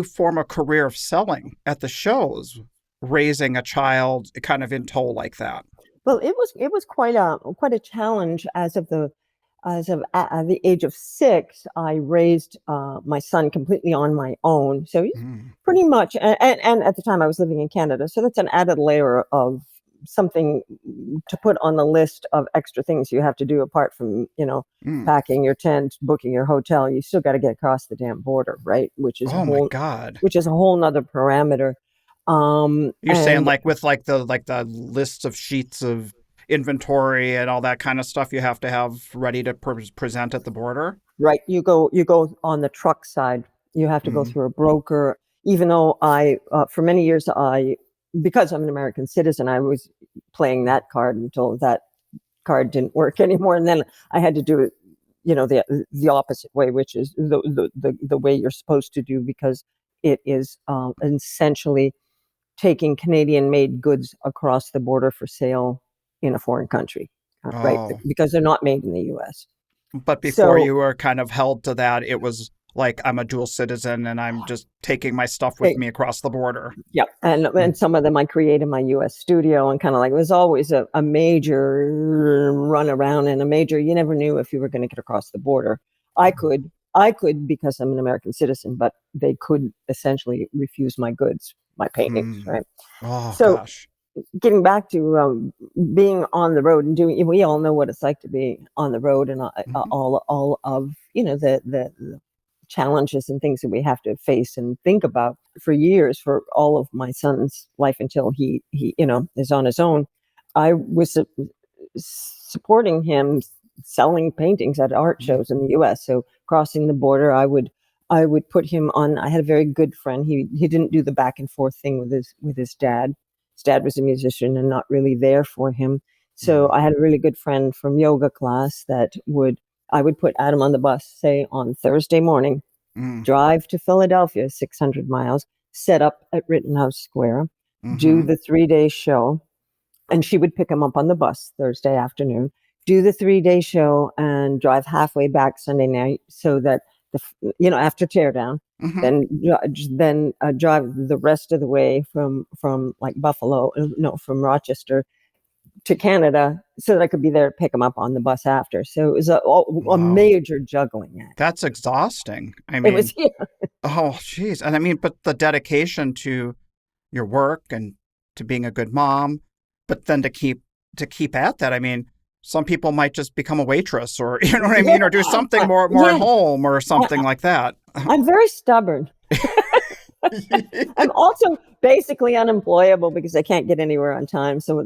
form a career of selling at the shows, raising a child kind of in tow like that? Well, it was quite a challenge. As of the age of 6, I raised my son completely on my own. So he's pretty much, and at the time I was living in Canada, so that's an added layer of something to put on the list of extra things you have to do apart from, packing your tent, booking your hotel. You still got to get across the damn border, right? Which is my God, which is a whole nother parameter. You're saying like with the lists of sheets of inventory and all that kind of stuff you have to have ready to present at the border? Right. You go on the truck side. You have to go through a broker. Even though for many years, because I'm an American citizen, I was playing that card until that card didn't work anymore. And then I had to do it, the opposite way, which is the way you're supposed to do, because it is essentially taking Canadian-made goods across the border for sale in a foreign country, right? Because they're not made in the U.S. But before you were kind of held to that, it was like, I'm a dual citizen and I'm just taking my stuff with me across the border. Yeah. And some of them I create in my U.S. studio, and kind of like, it was always a major run around and a major, you never knew if you were going to get across the border. I could because I'm an American citizen, but they could essentially refuse my goods, my paintings, right? Oh, so, gosh. Getting back to being on the road and doing, we all know what it's like to be on the road, and all of, the challenges and things that we have to face and think about for years, for all of my son's life until he is on his own. I was supporting him selling paintings at art shows in the U.S. So crossing the border, I would put him on. I had a very good friend. He didn't do the back and forth thing with his dad. His dad was a musician and not really there for him. So I had a really good friend from yoga class that I would put Adam on the bus, say on Thursday morning, drive to Philadelphia, 600 miles, set up at Rittenhouse Square, do the 3-day show, and she would pick him up on the bus Thursday afternoon, do the 3-day show, and drive halfway back Sunday night, so that after teardown, then drive the rest of the way from like from Rochester to Canada, so that I could be there to pick him up on the bus after. So it was a major juggling act. That's exhausting. I mean, it was, oh, geez. And I mean, but the dedication to your work and to being a good mom, but then to keep at that. I mean, some people might just become a waitress, or you know what I mean, or do something more at home or something like that. I'm very stubborn. I'm also basically unemployable because I can't get anywhere on time. So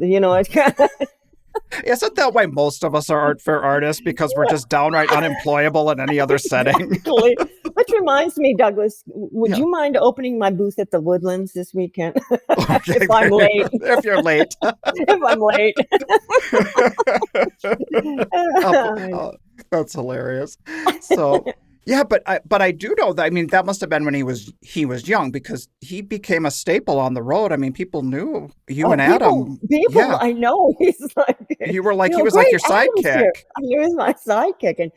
Isn't that why most of us are art fair artists? Because we're just downright unemployable in any other setting. Exactly. Which reminds me, Douglas, would Yeah. you mind opening my booth at the Woodlands this weekend? Okay. If I'm late. If you're late. If I'm late. That's hilarious. So yeah, but I do know that. I mean, that must have been when he was young, because he became a staple on the road. I mean, people knew you and Adam. People, Yeah, I know. He's like, you were like, you he know, was like great, your Adam's sidekick. here. He was my sidekick, and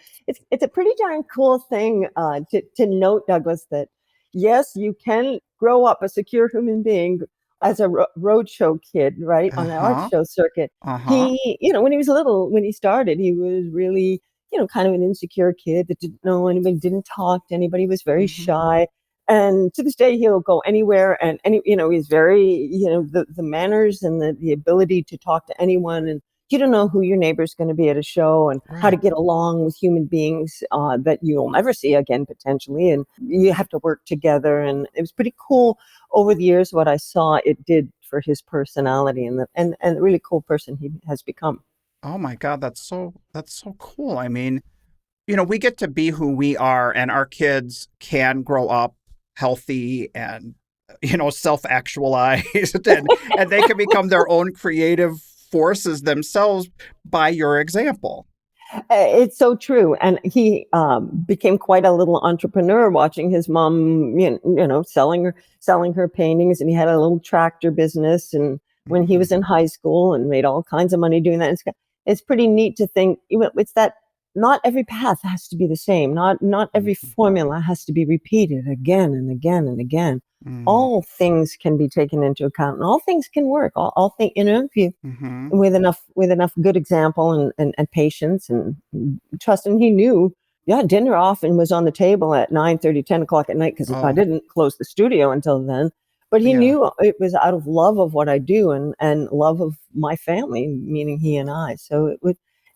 it's a pretty darn cool thing to note, Douglas, that yes, you can grow up a secure human being as a roadshow kid, right, on the art show circuit. He, when he was little, when he started, he was really, kind of an insecure kid that didn't know anybody, didn't talk to anybody, was very shy. And to this day, he'll go anywhere, and he's very, the manners and the ability to talk to anyone. And you don't know who your neighbor's going to be at a show, and how to get along with human beings that you'll never see again, potentially. And you have to work together. And it was pretty cool over the years what I saw it did for his personality and the really cool person he has become. Oh my God, that's so cool. I mean, we get to be who we are, and our kids can grow up healthy and, self-actualized, and they can become their own creative forces themselves by your example. It's so true. And he became quite a little entrepreneur, watching his mom, selling her paintings. And he had a little tractor business. And when he was in high school, and made all kinds of money doing that. It's pretty neat to think, it's that not every path has to be the same. Not every formula has to be repeated again and again and again. All things can be taken into account, and all things can work. All things, if you with enough good example and patience and trust. And he knew, dinner often was on the table at 9:30, 10 o'clock at night, because I didn't close the studio until then. But he knew it was out of love of what I do and love of my family, meaning he and I. So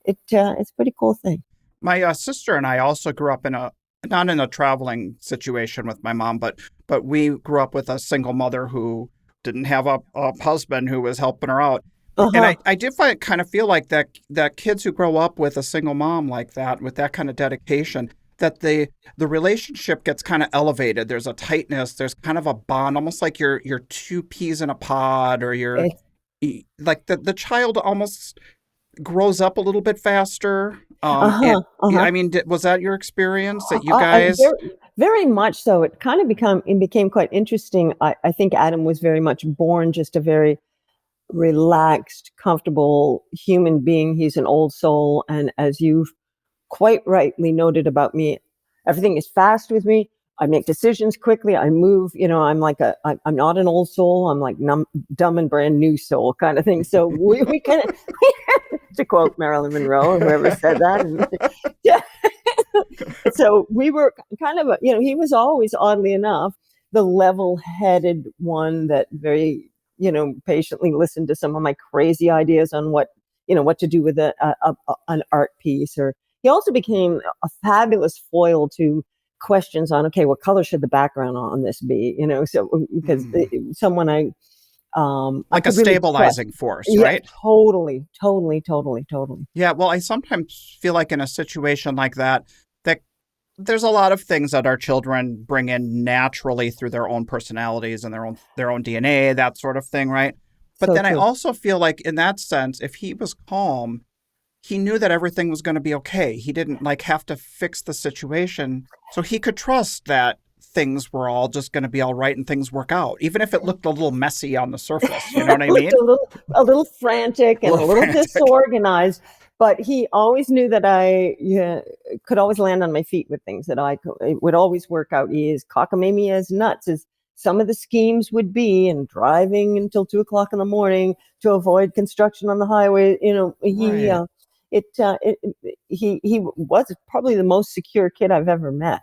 it's a pretty cool thing. My sister and I also grew up not in a traveling situation with my mom, but we grew up with a single mother who didn't have a husband who was helping her out. And I did kind of feel like that kids who grow up with a single mom like that, with that kind of dedication, that the relationship gets kind of elevated. There's a tightness. There's kind of a bond, almost like you're two peas in a pod, or you're like the child almost grows up a little bit faster. I mean, was that your experience, that you guys? Very, very much so. It kind of became quite interesting. I think Adam was very much born just a very relaxed, comfortable human being. He's an old soul. And as you've quite rightly noted about me, everything is fast with me. I make decisions quickly. I move, I'm like I'm not an old soul. I'm like dumb and brand new soul kind of thing. So we kind of, to quote Marilyn Monroe, or whoever said that. So we were kind of, he was always, oddly enough, the level-headed one that very, patiently listened to some of my crazy ideas on what to do with an art piece. Or he also became a fabulous foil to questions on, okay, what color should the background on this be? So because someone like a stabilizing force, right? Totally. Yeah. Well, I sometimes feel like in a situation like that there's a lot of things that our children bring in naturally through their own personalities and their own DNA, that sort of thing, right? But so then true. I also feel like in that sense, if he was calm, he knew that everything was going to be okay. He didn't have to fix the situation. So he could trust that things were all just going to be all right and things work out, even if it looked a little messy on the surface. You know what I mean? A little frantic and a little disorganized. But he always knew that I could always land on my feet with things, that it would always work out. He is cockamamie as nuts as some of the schemes would be, and driving until 2:00 in the morning to avoid construction on the highway. He was probably the most secure kid I've ever met.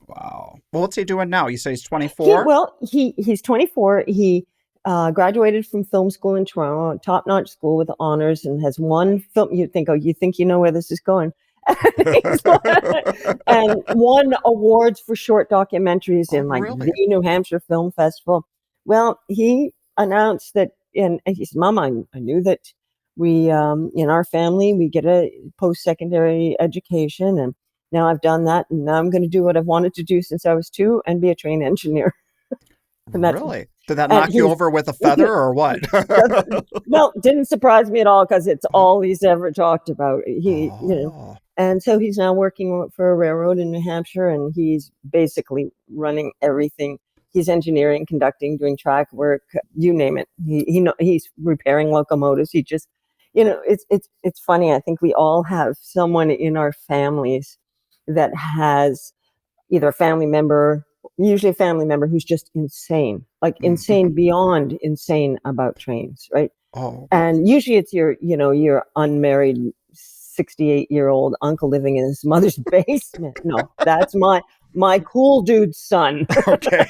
Wow. Well, what's he doing now? You say he's 24? He's 24. He graduated from film school in Toronto, top-notch school with honors, and has won film. You think you know where this is going. And won awards for short documentaries in the New Hampshire Film Festival. Well, he announced that, and he said, "Mom, I knew that we in our family, we get a post-secondary education, and now I've done that, and now I'm going to do what I've wanted to do since I was 2 and be a trained engineer. And that's, Really? Did that and knock you over with a feather or what? well, didn't surprise me at all because it's all he's ever talked about. And so he's now working for a railroad in New Hampshire, and he's basically running everything. He's engineering, conducting, doing track work, you name it. He's repairing locomotives. He just, it's funny. I think we all have someone in our families that has either a family member, usually a family member who's just insane, like insane beyond insane about trains, right? Oh. And usually it's your unmarried 68-year-old uncle living in his mother's basement. No, that's my cool dude's son. Okay.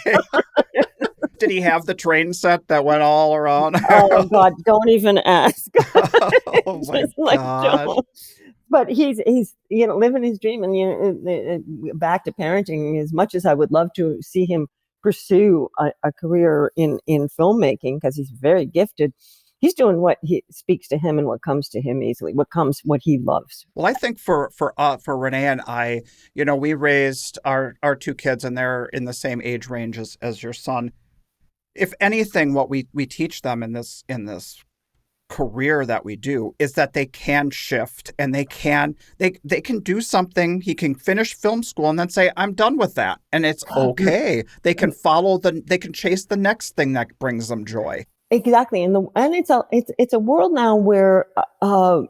Did he have the train set that went all around? Oh God, don't even ask. Oh my gosh. But he's living his dream, and back to parenting. As much as I would love to see him pursue a career in filmmaking, because he's very gifted, he's doing what he speaks to him and what comes to him easily, what he loves. Well, I think for Renee and I, we raised our 2 kids, and they're in the same age range as your son. If anything, what we teach them in this career that we do is that they can shift, and they can do something. He can finish film school and then say, I'm done with that, and it's okay. They can they can chase the next thing that brings them joy. Exactly, and it's a world now where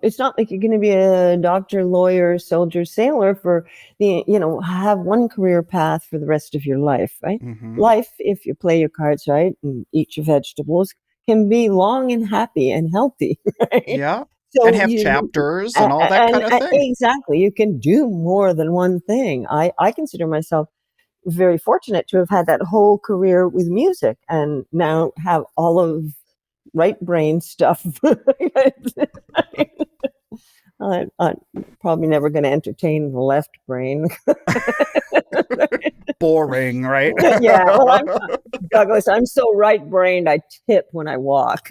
it's not like you're going to be a doctor, lawyer, soldier, sailor for have one career path for the rest of your life, right? Mm-hmm. Life, if you play your cards right and eat your vegetables, can be long and happy and healthy, right? Yeah, so and have chapters and all that kind of thing. Exactly, you can do more than one thing. I consider myself very fortunate to have had that whole career with music, and now have all of right brain stuff. I'm probably never going to entertain the left brain. Boring, right? Yeah. Well, Douglas, I'm so right-brained, I tip when I walk.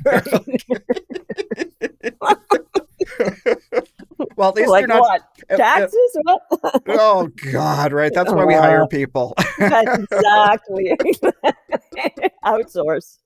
Well, at least like you're not. What? Taxes? What? Oh God! Right. That's why we hire people. Exactly. Outsource.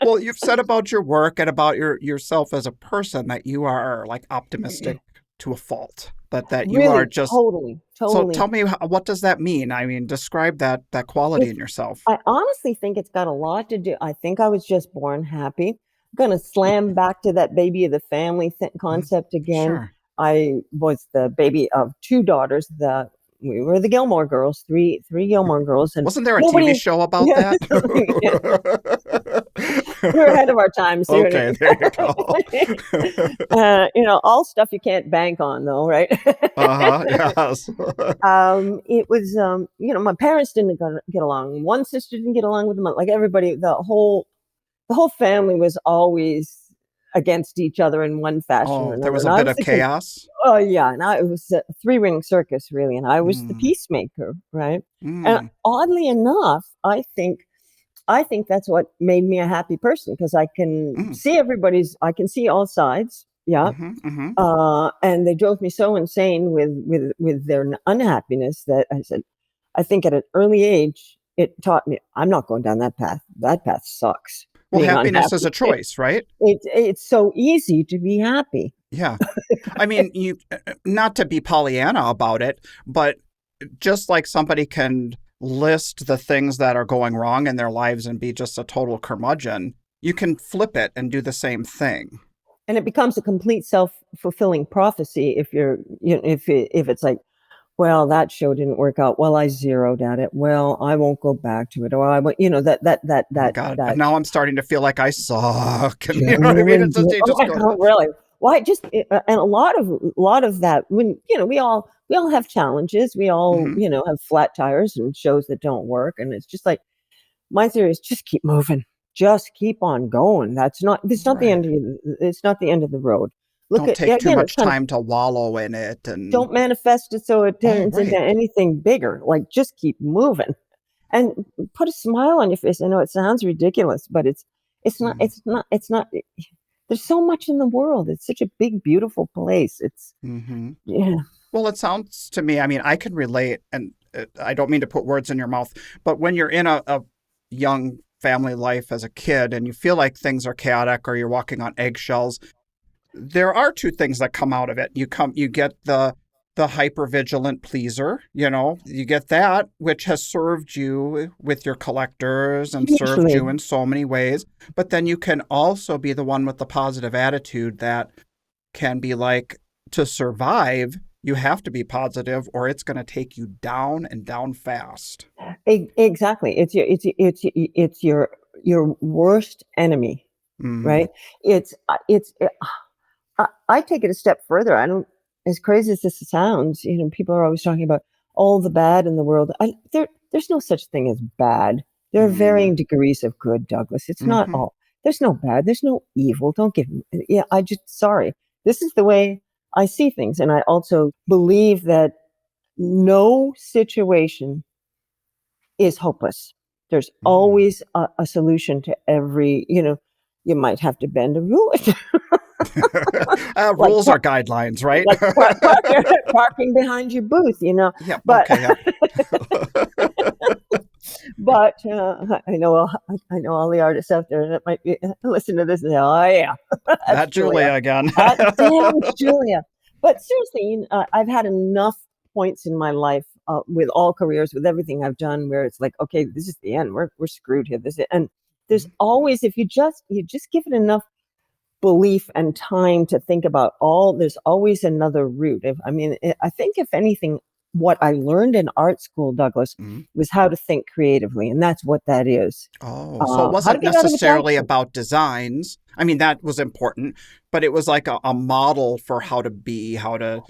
Well, you've said about your work and about yourself as a person that you are like optimistic to a fault, but that you really, are just totally. So tell me, what does that mean? I mean, describe that quality in yourself. I honestly think it's got a lot to do. I think I was just born happy. I'm going to slam back to that baby of the family concept again. Sure. I was the baby of 2 daughters. We were the Gilmore girls, three Gilmore girls. And wasn't there a TV show about that? We're ahead of our time. Okay, there you go. All stuff you can't bank on, though, right? Yes. It was, my parents didn't get along. One sister didn't get along with them. Like everybody, the whole family was always against each other in one fashion or another. There was a bit of chaos. Oh yeah, and it was a 3-ring circus, really, and I was the peacemaker, right? And oddly enough, I think that's what made me a happy person, because I can see I can see all sides. Yeah. And they drove me so insane with their unhappiness that I said, I think at an early age, it taught me I'm not going down that path. That path sucks. Well, happiness is a choice, right? It's so easy to be happy. Yeah. I mean, you not to be Pollyanna about it, but just like somebody can list the things that are going wrong in their lives and be just a total curmudgeon, you can flip it and do the same thing. And it becomes a complete self-fulfilling prophecy if it's like, well, that show didn't work out. Well, I zeroed at it. Well, I won't go back to it. Or I wont, God. And now I'm starting to feel like I suck. And, you know what I mean? It's really. Well, and a lot of that, when, we all have challenges. We all, have flat tires and shows that don't work. And it's just like, my theory is just keep moving. Just keep on going. It's not the end of the road. Don't take too much time to wallow in it, and don't manifest it so it turns into anything bigger. Like, just keep moving and put a smile on your face. I know it sounds ridiculous, but it's not. There's there's so much in the world. It's such a big, beautiful place. It's, yeah. Well, it sounds to me, I mean, I can relate, and I don't mean to put words in your mouth, but when you're in a young family life as a kid and you feel like things are chaotic or you're walking on eggshells, there are two things that come out of it. You get the hypervigilant pleaser, you get that, which has served you with your collectors and served you in so many ways. But then you can also be the one with the positive attitude that can be like, to survive, you have to be positive or it's going to take you down and down fast. Exactly. It's your worst enemy, right? I take it a step further. I don't, as crazy as this sounds, people are always talking about all the bad in the world. There's no such thing as bad. There are varying degrees of good, Douglas. It's not all. There's no bad. There's no evil. Don't give me. Yeah, sorry. This is the way I see things. And I also believe that no situation is hopeless. There's always a solution to every, you might have to bend a rule. Rules are guidelines, right? Like parking behind your booth, Yeah. But, okay, yeah. but I know all the artists out there that might be listen to this and say, "Oh yeah, that Julia again." That damn Julia. But seriously, I've had enough points in my life with all careers, with everything I've done, where it's like, okay, this is the end. We're screwed here. And there's always, if you just give it enough belief and time to think about there's always another route. I think if anything, what I learned in art school, Douglas, was how to think creatively. And that's what that is. Oh, so it wasn't necessarily about designs. I mean, that was important, but it was like a model for how to be, how to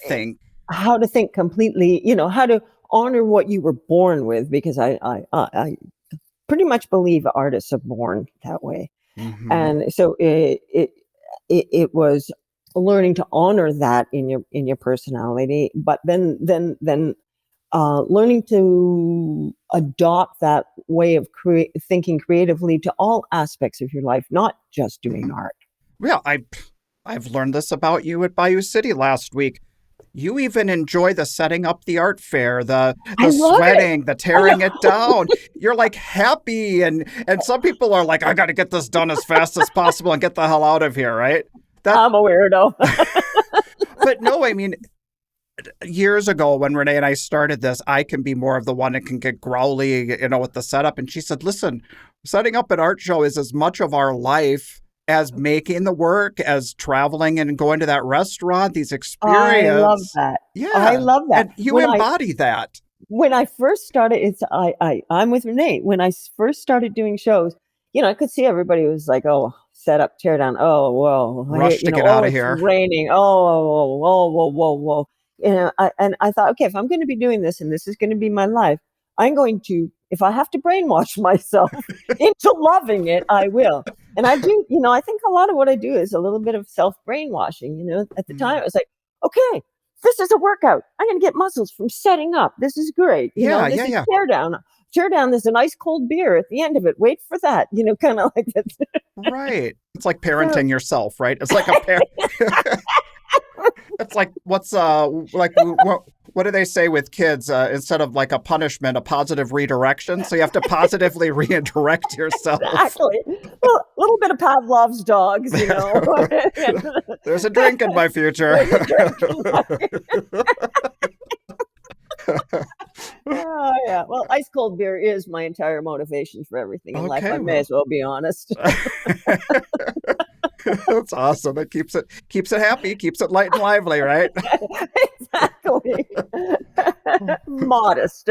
think. How to think completely, how to honor what you were born with, because I pretty much believe artists are born that way. And so it was learning to honor that in your personality, but then learning to adopt that way of thinking creatively to all aspects of your life, not just doing art. Yeah, I've learned this about you at Bayou City last week. You even enjoy the setting up the art fair, the sweating, the tearing it down. You're like happy. And some people are like, I got to get this done as fast as possible and get the hell out of here, right? I'm a weirdo. But no, I mean, years ago when Renee and I started this, I can be more of the one that can get growly, with the setup. And she said, listen, setting up an art show is as much of our life as making the work, as traveling and going to that restaurant, these experiences. I love that. Yeah. I love that. And you embody that. When I first started, I'm with Renee. When I first started doing shows, I could see everybody was like, oh, set up, tear down. Oh, whoa. Rush to get out of here. It's raining. Oh, whoa. And I thought, okay, if I'm going to be doing this and this is going to be my life, I'm going to, if I have to brainwash myself into loving it, I will. And I do, I think a lot of what I do is a little bit of self-brainwashing. At the time, it was like, okay, this is a workout. I'm going to get muscles from setting up. This is great. This is tear down. Tear down, there's an ice cold beer at the end of it. Wait for that, kind of like that. Right. It's like parenting yourself, right? It's like a parent. It's like, what do they say with kids? Instead of like a punishment, a positive redirection. So you have to positively redirect yourself. Exactly. Well, a little bit of Pavlov's dogs, There's a drink in my future. Oh, yeah. Well, ice cold beer is my entire motivation for everything in life. I may as well be honest. That's awesome. It keeps it happy, keeps it light and lively, right? Exactly. Modest.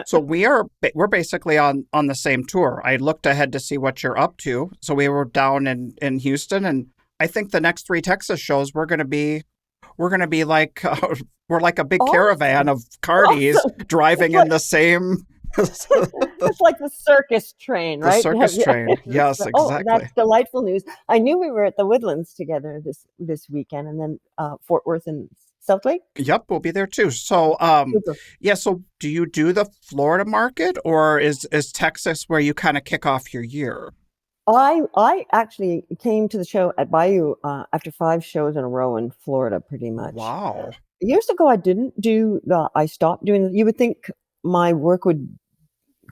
So we're basically on the same tour. I looked ahead to see what you're up to. So we were down in Houston, and I think the next 3 Texas shows we're going to be like we're like a big caravan of carnies driving in the same. It's like the circus train, right? The circus train. Yes, exactly. Oh, that's delightful news. I knew we were at the Woodlands together this weekend, and then Fort Worth and South Lake. Yep, we'll be there too. So, yeah. So, do you do the Florida market, or is Texas where you kind of kick off your year? I actually came to the show at Bayou after 5 shows in a row in Florida, pretty much. Wow. Years ago, I stopped doing, you would think my work would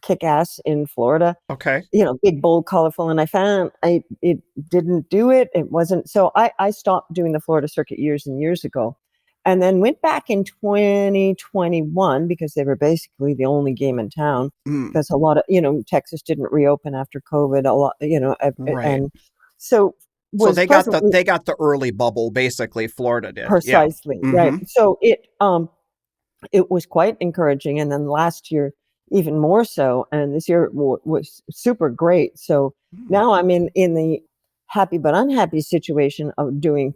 kick ass in Florida, Okay. big, bold, colorful. And I found it didn't do it. It wasn't. So I stopped doing the Florida circuit years and years ago, and then went back in 2021 because they were basically the only game in town, Mm, because a lot of, Texas didn't reopen after COVID a lot, right. and so So was they got the pleasantly. they got the early bubble, basically. Florida did. Yeah. Precisely, right. Mm-hmm. So it was quite encouraging, and then last year even more so, and this year was super great. So Mm. now I'm in the happy but unhappy situation of doing,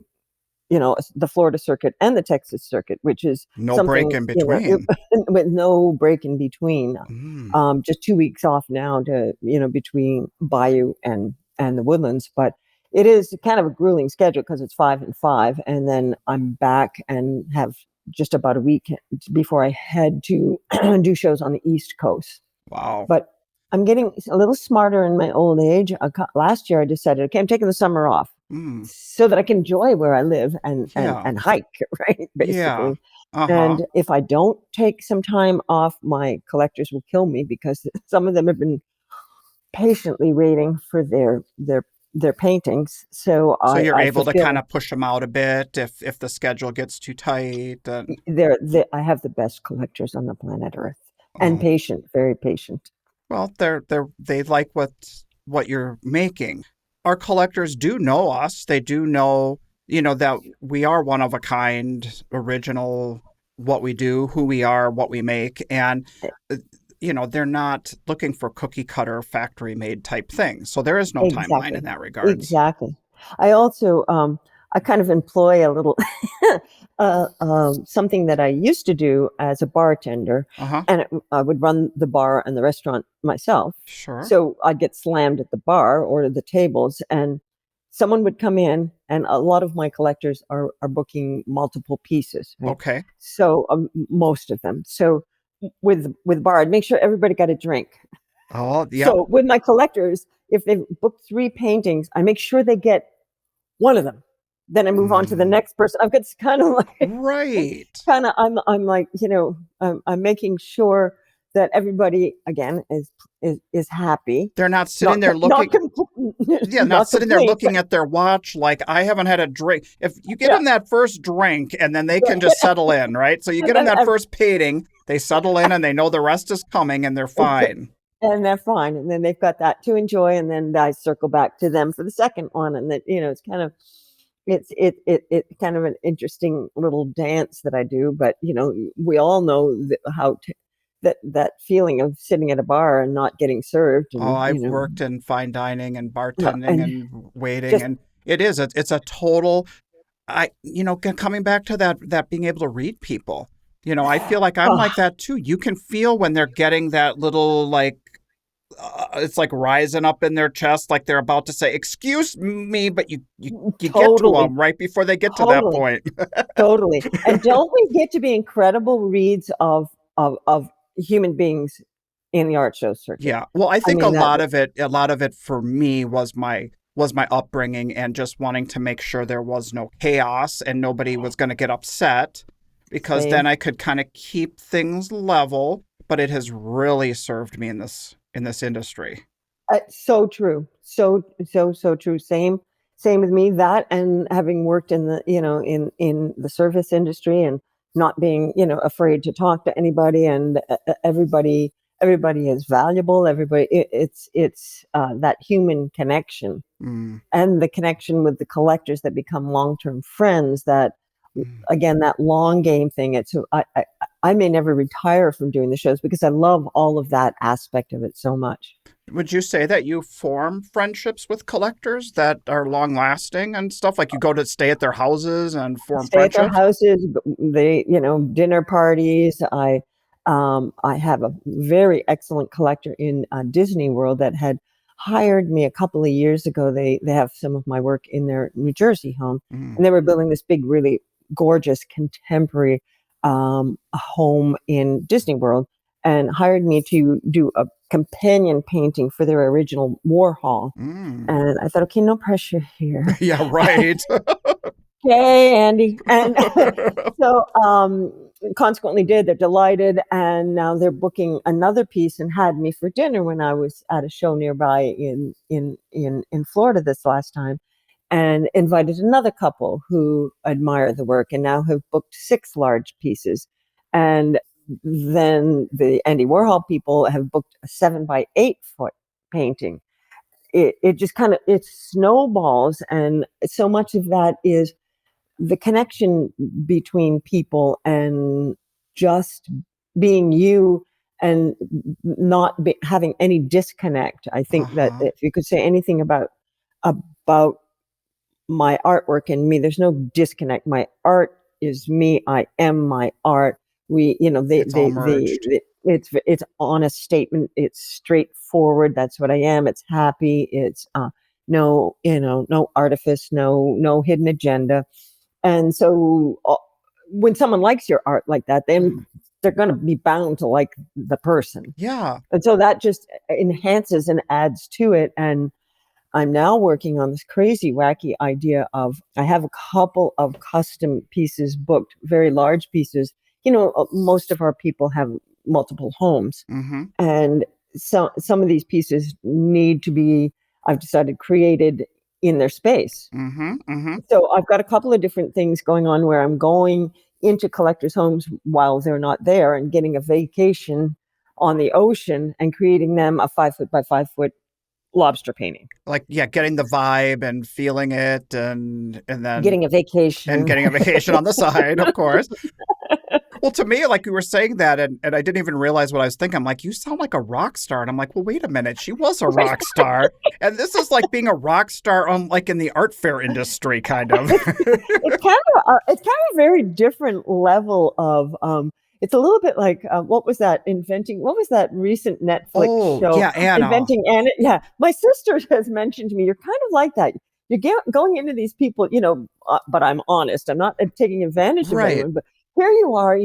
the Florida circuit and the Texas circuit, which is No break something, in between. with no break in between. Mm. Just 2 weeks off now to, between Bayou and the Woodlands, but it is kind of a grueling schedule because it's 5 and 5, and then I'm back and have just about a week before I head to do shows on the East Coast. Wow. But I'm getting a little smarter in my old age. Last year, I decided, okay, I'm taking the summer off Mm. so that I can enjoy where I live and Yeah. hike, right? Yeah. Basically. Uh-huh. And if I don't take some time off, my collectors will kill me because some of them have been patiently waiting for their paintings. So So you're I able to kind fulfill. of push them out a bit if the schedule gets too tight. I have the best collectors on the planet Earth, and Oh, patient, very patient. well, they like what you're making. Our collectors do know us. They do know, that we are one of a kind, original, what we do, who we are, what we make, and uh, they're not looking for cookie cutter factory made type things. So there is no timeline in Exactly. that regards. Exactly. I also, I kind of employ a little something that I used to do as a bartender, Uh-huh. and I would run the bar and the restaurant myself. Sure. So I'd get slammed at the bar or the tables, and someone would come in, and a lot of my collectors are booking multiple pieces, right? Okay. So most of them. So with bar, I'd make sure everybody got a drink. Oh, yep. So with my collectors, if they've booked 3 paintings, I make sure they get one of them. Then I move on to the Mm, next person. I've got kind of like, right. I'm like, I'm making sure that everybody again is happy, They're not sitting there not looking. Yeah, not not sitting there complain, but looking at their watch like I haven't had a drink. If you get yeah, them that first drink and then they can yeah. just settle in, right? So you get And them then that first painting, they settle in and they know the rest is coming and they're fine. and they're fine, and then they've got that to enjoy, and then I circle back to them for the second one, and then it's kind of it kind of an interesting little dance that I do, but we all know that feeling of sitting at a bar and not getting served, Oh, and I've worked in fine dining and yeah, bartending and and waiting, just and it's a total. Coming back to that being able to read people. I feel like I'm like oh, that too. You can feel when they're getting that little like it's like rising up in their chest, like they're about to say, "Excuse me," but you get to totally, them right before they get to that totally, point. totally. And don't we get to be incredible reads of human beings in the art show circuit? Yeah. Well, I I think mean that. a lot of it for me was my upbringing and just wanting to make sure there was no chaos and nobody was going to get upset because then Same. I could kind of keep things level, but it has really served me in this industry. So true. So true. Same with me. That, and having worked in the in the service industry, and not being afraid to talk to anybody, and everybody is valuable. Everybody, it's that human connection, Mm, and the connection with the collectors that become long-term friends. That, mm. again, that long game thing. I may never retire from doing the shows because I love all of that aspect of it so much. Would you say that you form friendships with collectors that are long lasting and stuff? Like you go to stay at their houses and form Stay at their friendships? houses, they, dinner parties. I have a very excellent collector in Disney World that had hired me a couple of years ago. They have some of my work in their New Jersey home, Mm, and they were building this big, really gorgeous contemporary home in Disney World, and hired me to do companion painting for their original Warhol. And I thought, okay, no pressure here. Yeah, right. Okay, Andy. And so consequently did. They're delighted. And now they're booking another piece and had me for dinner when I was at a show nearby in Florida this last time, and invited another couple who admire the work and now have booked 6 large pieces. And then the Andy Warhol people have booked a 7 by 8 foot painting. It just kind of, it snowballs. And so much of that is the connection between people and just being you and not having any disconnect. I think that if you could say anything about my artwork and me, there's no disconnect. My art is me. I am my art. It's honest statement. It's straightforward. That's what I am. It's happy. It's no artifice, no hidden agenda. And so when someone likes your art like that, then they're going to be bound to like the person. Yeah. And so that just enhances and adds to it. And I'm now working on this crazy, wacky idea of, I have a couple of custom pieces booked, very large pieces. Most of our people have multiple homes. And so some of these pieces need to be, I've decided, created in their space. So I've got a couple of different things going on where I'm going into collectors' homes while they're not there and getting a vacation on the ocean and creating them a 5 foot by 5 foot lobster painting. Like, yeah, getting the vibe and feeling it, and then getting a vacation on the side, of course. Well, to me, like, you were saying that, and I didn't even realize what I was thinking. I'm like, you sound like a rock star. And I'm like, well, wait a minute. She was a rock star. And this is like being a rock star on, like, in the art fair industry, kind of. It's kind of a very different level of, it's a little bit like, what was that recent Netflix show? Yeah, Anna. Inventing Anna. Yeah. My sister has mentioned to me, you're kind of like that. You're going into these people, but I'm honest. I'm not taking advantage of anyone, but here you are,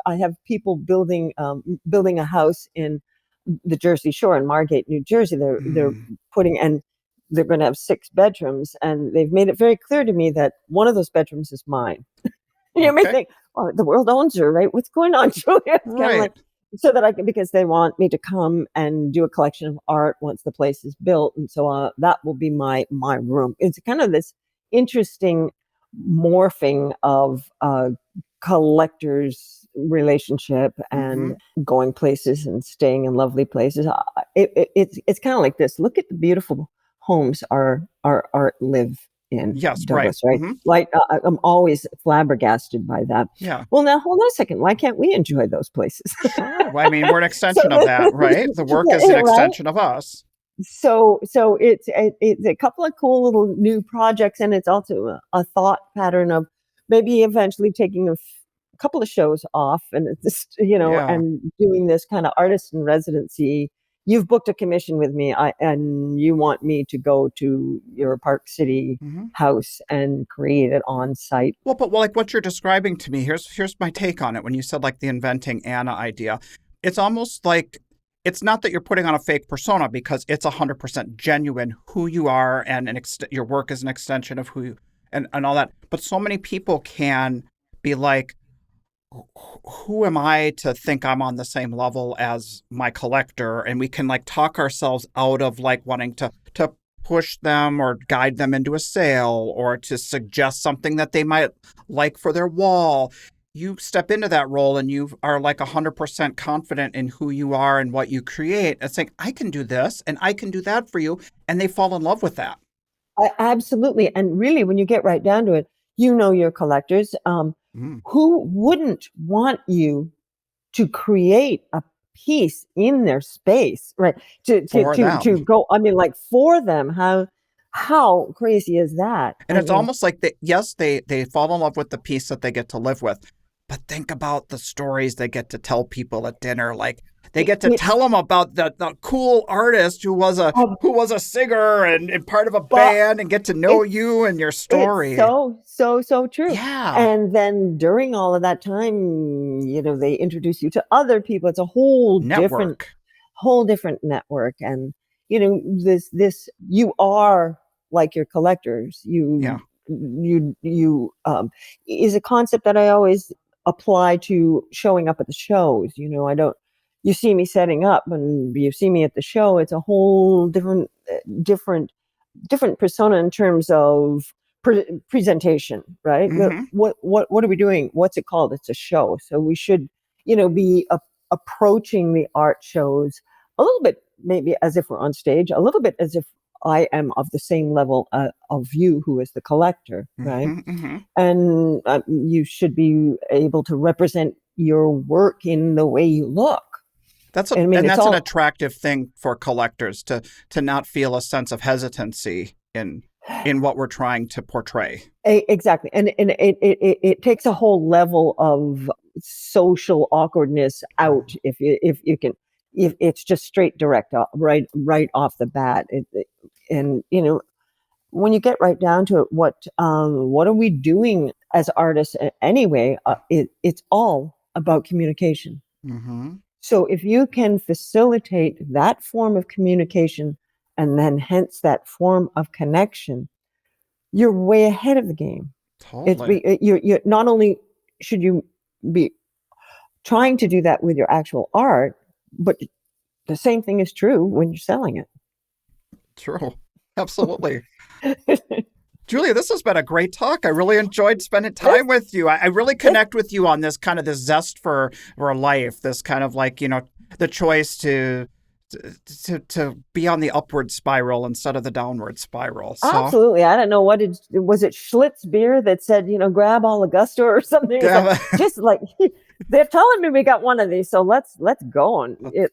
I have people building a house in the Jersey Shore in Margate, New Jersey. They're putting, and they're going to have 6 bedrooms, and they've made it very clear to me that one of those bedrooms is mine. You may think, oh, the world owns her, right? What's going on, Julia? Right. So that I can, because they want me to come and do a collection of art once the place is built. And so that will be my room. It's kind of this interesting morphing of collector's relationship and going places and staying in lovely places. It's kind of like this. Look at the beautiful homes our art live in. Yes, Douglas, right? Like, I'm always flabbergasted by that. Yeah. Well, now hold on a second. Why can't we enjoy those places? Sure. Well, I mean, we're an extension of that, right? The work is an extension of us. So it's a couple of cool little new projects, and it's also a thought pattern of maybe eventually taking a couple of shows off and just, and doing this kind of artist in residency. You've booked a commission with me, and you want me to go to your Park City house and create it on site. Well, but like what you're describing to me, here's my take on it. When you said like the inventing Anna idea, it's almost like, it's not that you're putting on a fake persona, because it's 100% genuine who you are, and your work is an extension of who you, and all that. But so many people can be like, who am I to think I'm on the same level as my collector? And we can like talk ourselves out of like wanting to push them or guide them into a sale or to suggest something that they might like for their wall. You step into that role and you are like 100% confident in who you are and what you create. It's like, I can do this and I can do that for you. And they fall in love with that. Absolutely. And really, when you get right down to it, your collectors. Who wouldn't want you to create a piece in their space, right? To go, I mean, like, for them, how crazy is that? And it's almost like they fall in love with the piece that they get to live with. But think about the stories they get to tell people at dinner. Like, they get to tell them about the cool artist who was a singer and part of a band, and get to know you and your story. It's so true. Yeah. And then during all of that time, they introduce you to other people. It's a whole network. Different whole different network. And, this, you are like your collectors. You is a concept that I always apply to showing up at the shows. You see me setting up and you see me at the show. It's a whole different persona in terms of presentation, right? Mhm. What are we doing? What's it called? It's a show. So we should, be approaching the art shows a little bit, maybe as if we're on stage, a little bit as if I am of the same level of you who is the collector, right? Mhm, mhm. And you should be able to represent your work in the way you look. That's I mean, an attractive thing for collectors to not feel a sense of hesitancy in what we're trying to portray. Exactly, and it takes a whole level of social awkwardness out if you can, if it's just straight direct right off the bat. And when you get right down to it, what are we doing as artists anyway? It's all about communication. Mm-hmm. So if you can facilitate that form of communication and then hence that form of connection, you're way ahead of the game. Totally. You're not only should you be trying to do that with your actual art, but the same thing is true when you're selling it. True. Absolutely. Julia, this has been a great talk. I really enjoyed spending time with you. I really connect with you on this kind of this zest for life, this kind of like, the choice to be on the upward spiral instead of the downward spiral. So. Absolutely. I don't know was it Schlitz beer that said, grab all Augusta or something? Like, just like they're telling me we got one of these, so let's go on it.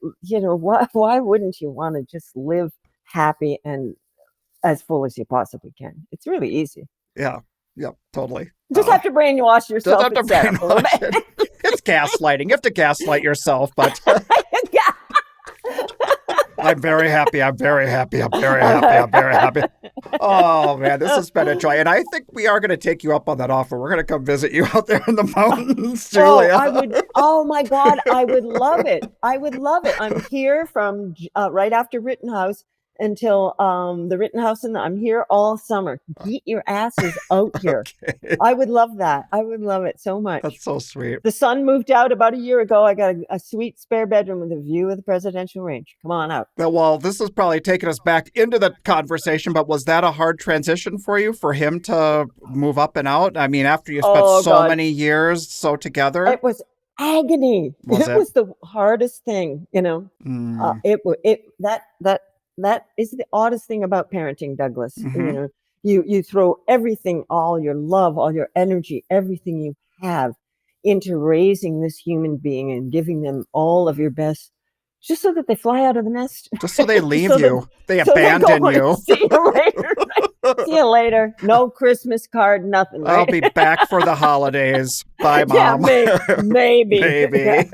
Why wouldn't you want to just live happy and as full as you possibly can? It's really easy. Yeah, totally. Just have to brainwash yourself. Just have to brainwash it. It's gaslighting. You have to gaslight yourself, but yeah. I'm very happy. I'm very happy. I'm very happy. I'm very happy. Oh, man, this has been a joy. And I think we are going to take you up on that offer. We're going to come visit you out there in the mountains, Julia. Oh, my God. I would love it. I'm here from right after Rittenhouse until the Rittenhouse, and I'm here all summer. Get your asses out here. Okay. I would love that. I would love it so much. That's so sweet. The son moved out about a year ago. I got a sweet spare bedroom with a view of the presidential range. Come on out. Well, this is probably taking us back into the conversation, but was that a hard transition for you, for him to move up and out? I mean, after you spent many years together? It was agony. It was the hardest thing, That is the oddest thing about parenting, Douglas. Mm-hmm. You throw everything, all your love, all your energy, everything you have into raising this human being and giving them all of your best, just so that they fly out of the nest. Just so they leave you. They abandon you. See you later. See you later. No Christmas card, nothing. Right? I'll be back for the holidays. Bye, Mom. Yeah, maybe. Maybe.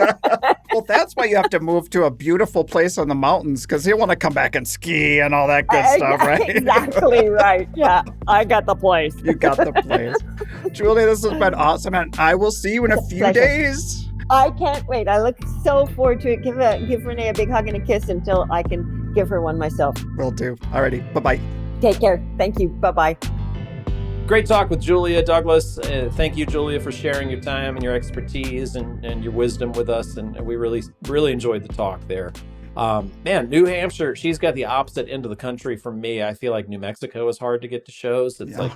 Well, that's why you have to move to a beautiful place in the mountains, because you want to come back and ski and all that good stuff, right? Exactly right. Yeah, I got the place. You got the place. Julie, this has been awesome, and I will see you in a few days. I can't wait. I look so forward to it. Give Renee a big hug and a kiss until I can give her one myself. Will do. Alrighty. Bye-bye. Take care. Thank you. Bye-bye. Great talk with Julia, Douglas. Thank you, Julia, for sharing your time and your expertise and your wisdom with us. And we really, really enjoyed the talk there. Man, New Hampshire, she's got the opposite end of the country from me. I feel like New Mexico is hard to get to shows. It's like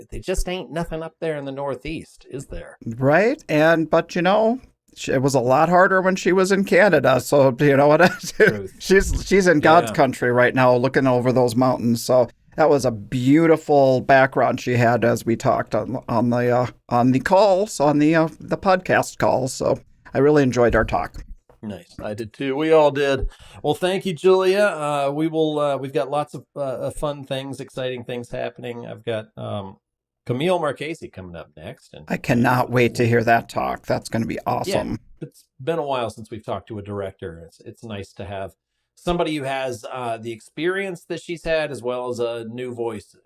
they just ain't nothing up there in the Northeast, is there? Right. But it was a lot harder when she was in Canada. So, you know what? She's in God's country right now, looking over those mountains. So that was a beautiful background she had as we talked on the calls, on the podcast calls. So I really enjoyed our talk. Nice. I did too. We all did. Well, thank you, Julia. We've got lots of fun things, exciting things happening. I've got Camille Marchese coming up next. And I cannot wait to hear that talk. That's going to be awesome. Yeah, it's been a while since we've talked to a director. It's nice to have somebody who has the experience that she's had, as well as a new voice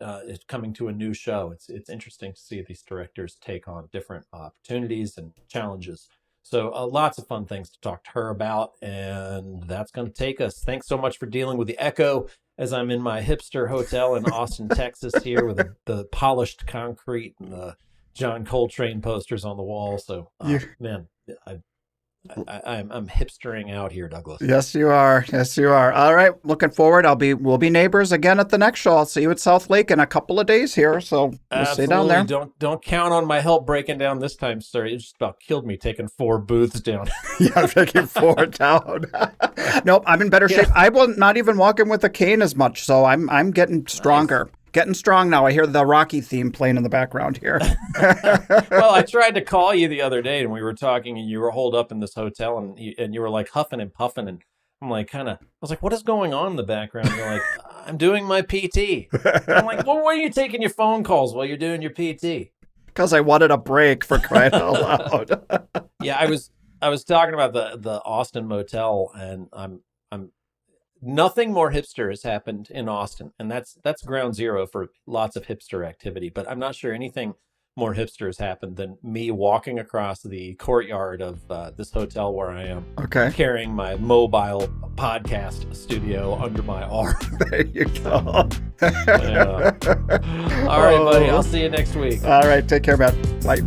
coming to a new show. It's interesting to see these directors take on different opportunities and challenges. So lots of fun things to talk to her about. And that's going to take us. Thanks so much for dealing with the echo as I'm in my hipster hotel in Austin, Texas here with the polished concrete and the John Coltrane posters on the wall. So, man, I'm hipstering out here, Douglas. Yes, you are. Yes, you are. All right. Looking forward. We'll be neighbors again at the next show. I'll see you at South Lake in a couple of days here. So we'll see you down there. Don't count on my help breaking down this time, sir. You just about killed me taking 4 booths down. Yeah, I'm taking 4 down. Nope, I'm in better shape. I was not even walking with a cane as much, so I'm getting stronger. Nice. Getting strong now. I hear the Rocky theme playing in the background here. Well, I tried to call you the other day, and we were talking, and you were holed up in this hotel, and you were like huffing and puffing, and I'm like, I was like, what is going on in the background? You're like, I'm doing my PT. I'm like, well, why are you taking your phone calls while you're doing your PT? Because I wanted a break, for crying out loud. Yeah, I was talking about the Austin motel, and I'm nothing more hipster has happened in Austin, and that's ground zero for lots of hipster activity. But I'm not sure anything more hipster has happened than me walking across the courtyard of this hotel where I am, carrying my mobile podcast studio under my arm. There you go. Yeah. All right, buddy. I'll see you next week. All right. Take care, man. Bye.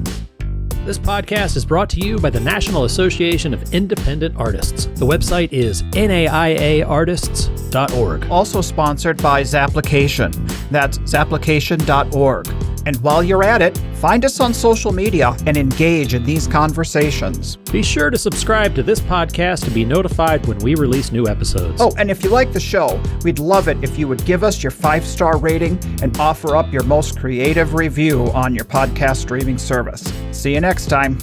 This podcast is brought to you by the National Association of Independent Artists. The website is naiaartists.org. Also sponsored by Zapplication. That's zapplication.org. And while you're at it, find us on social media and engage in these conversations. Be sure to subscribe to this podcast to be notified when we release new episodes. Oh, and if you like the show, we'd love it if you would give us your 5-star rating and offer up your most creative review on your podcast streaming service. See you next time.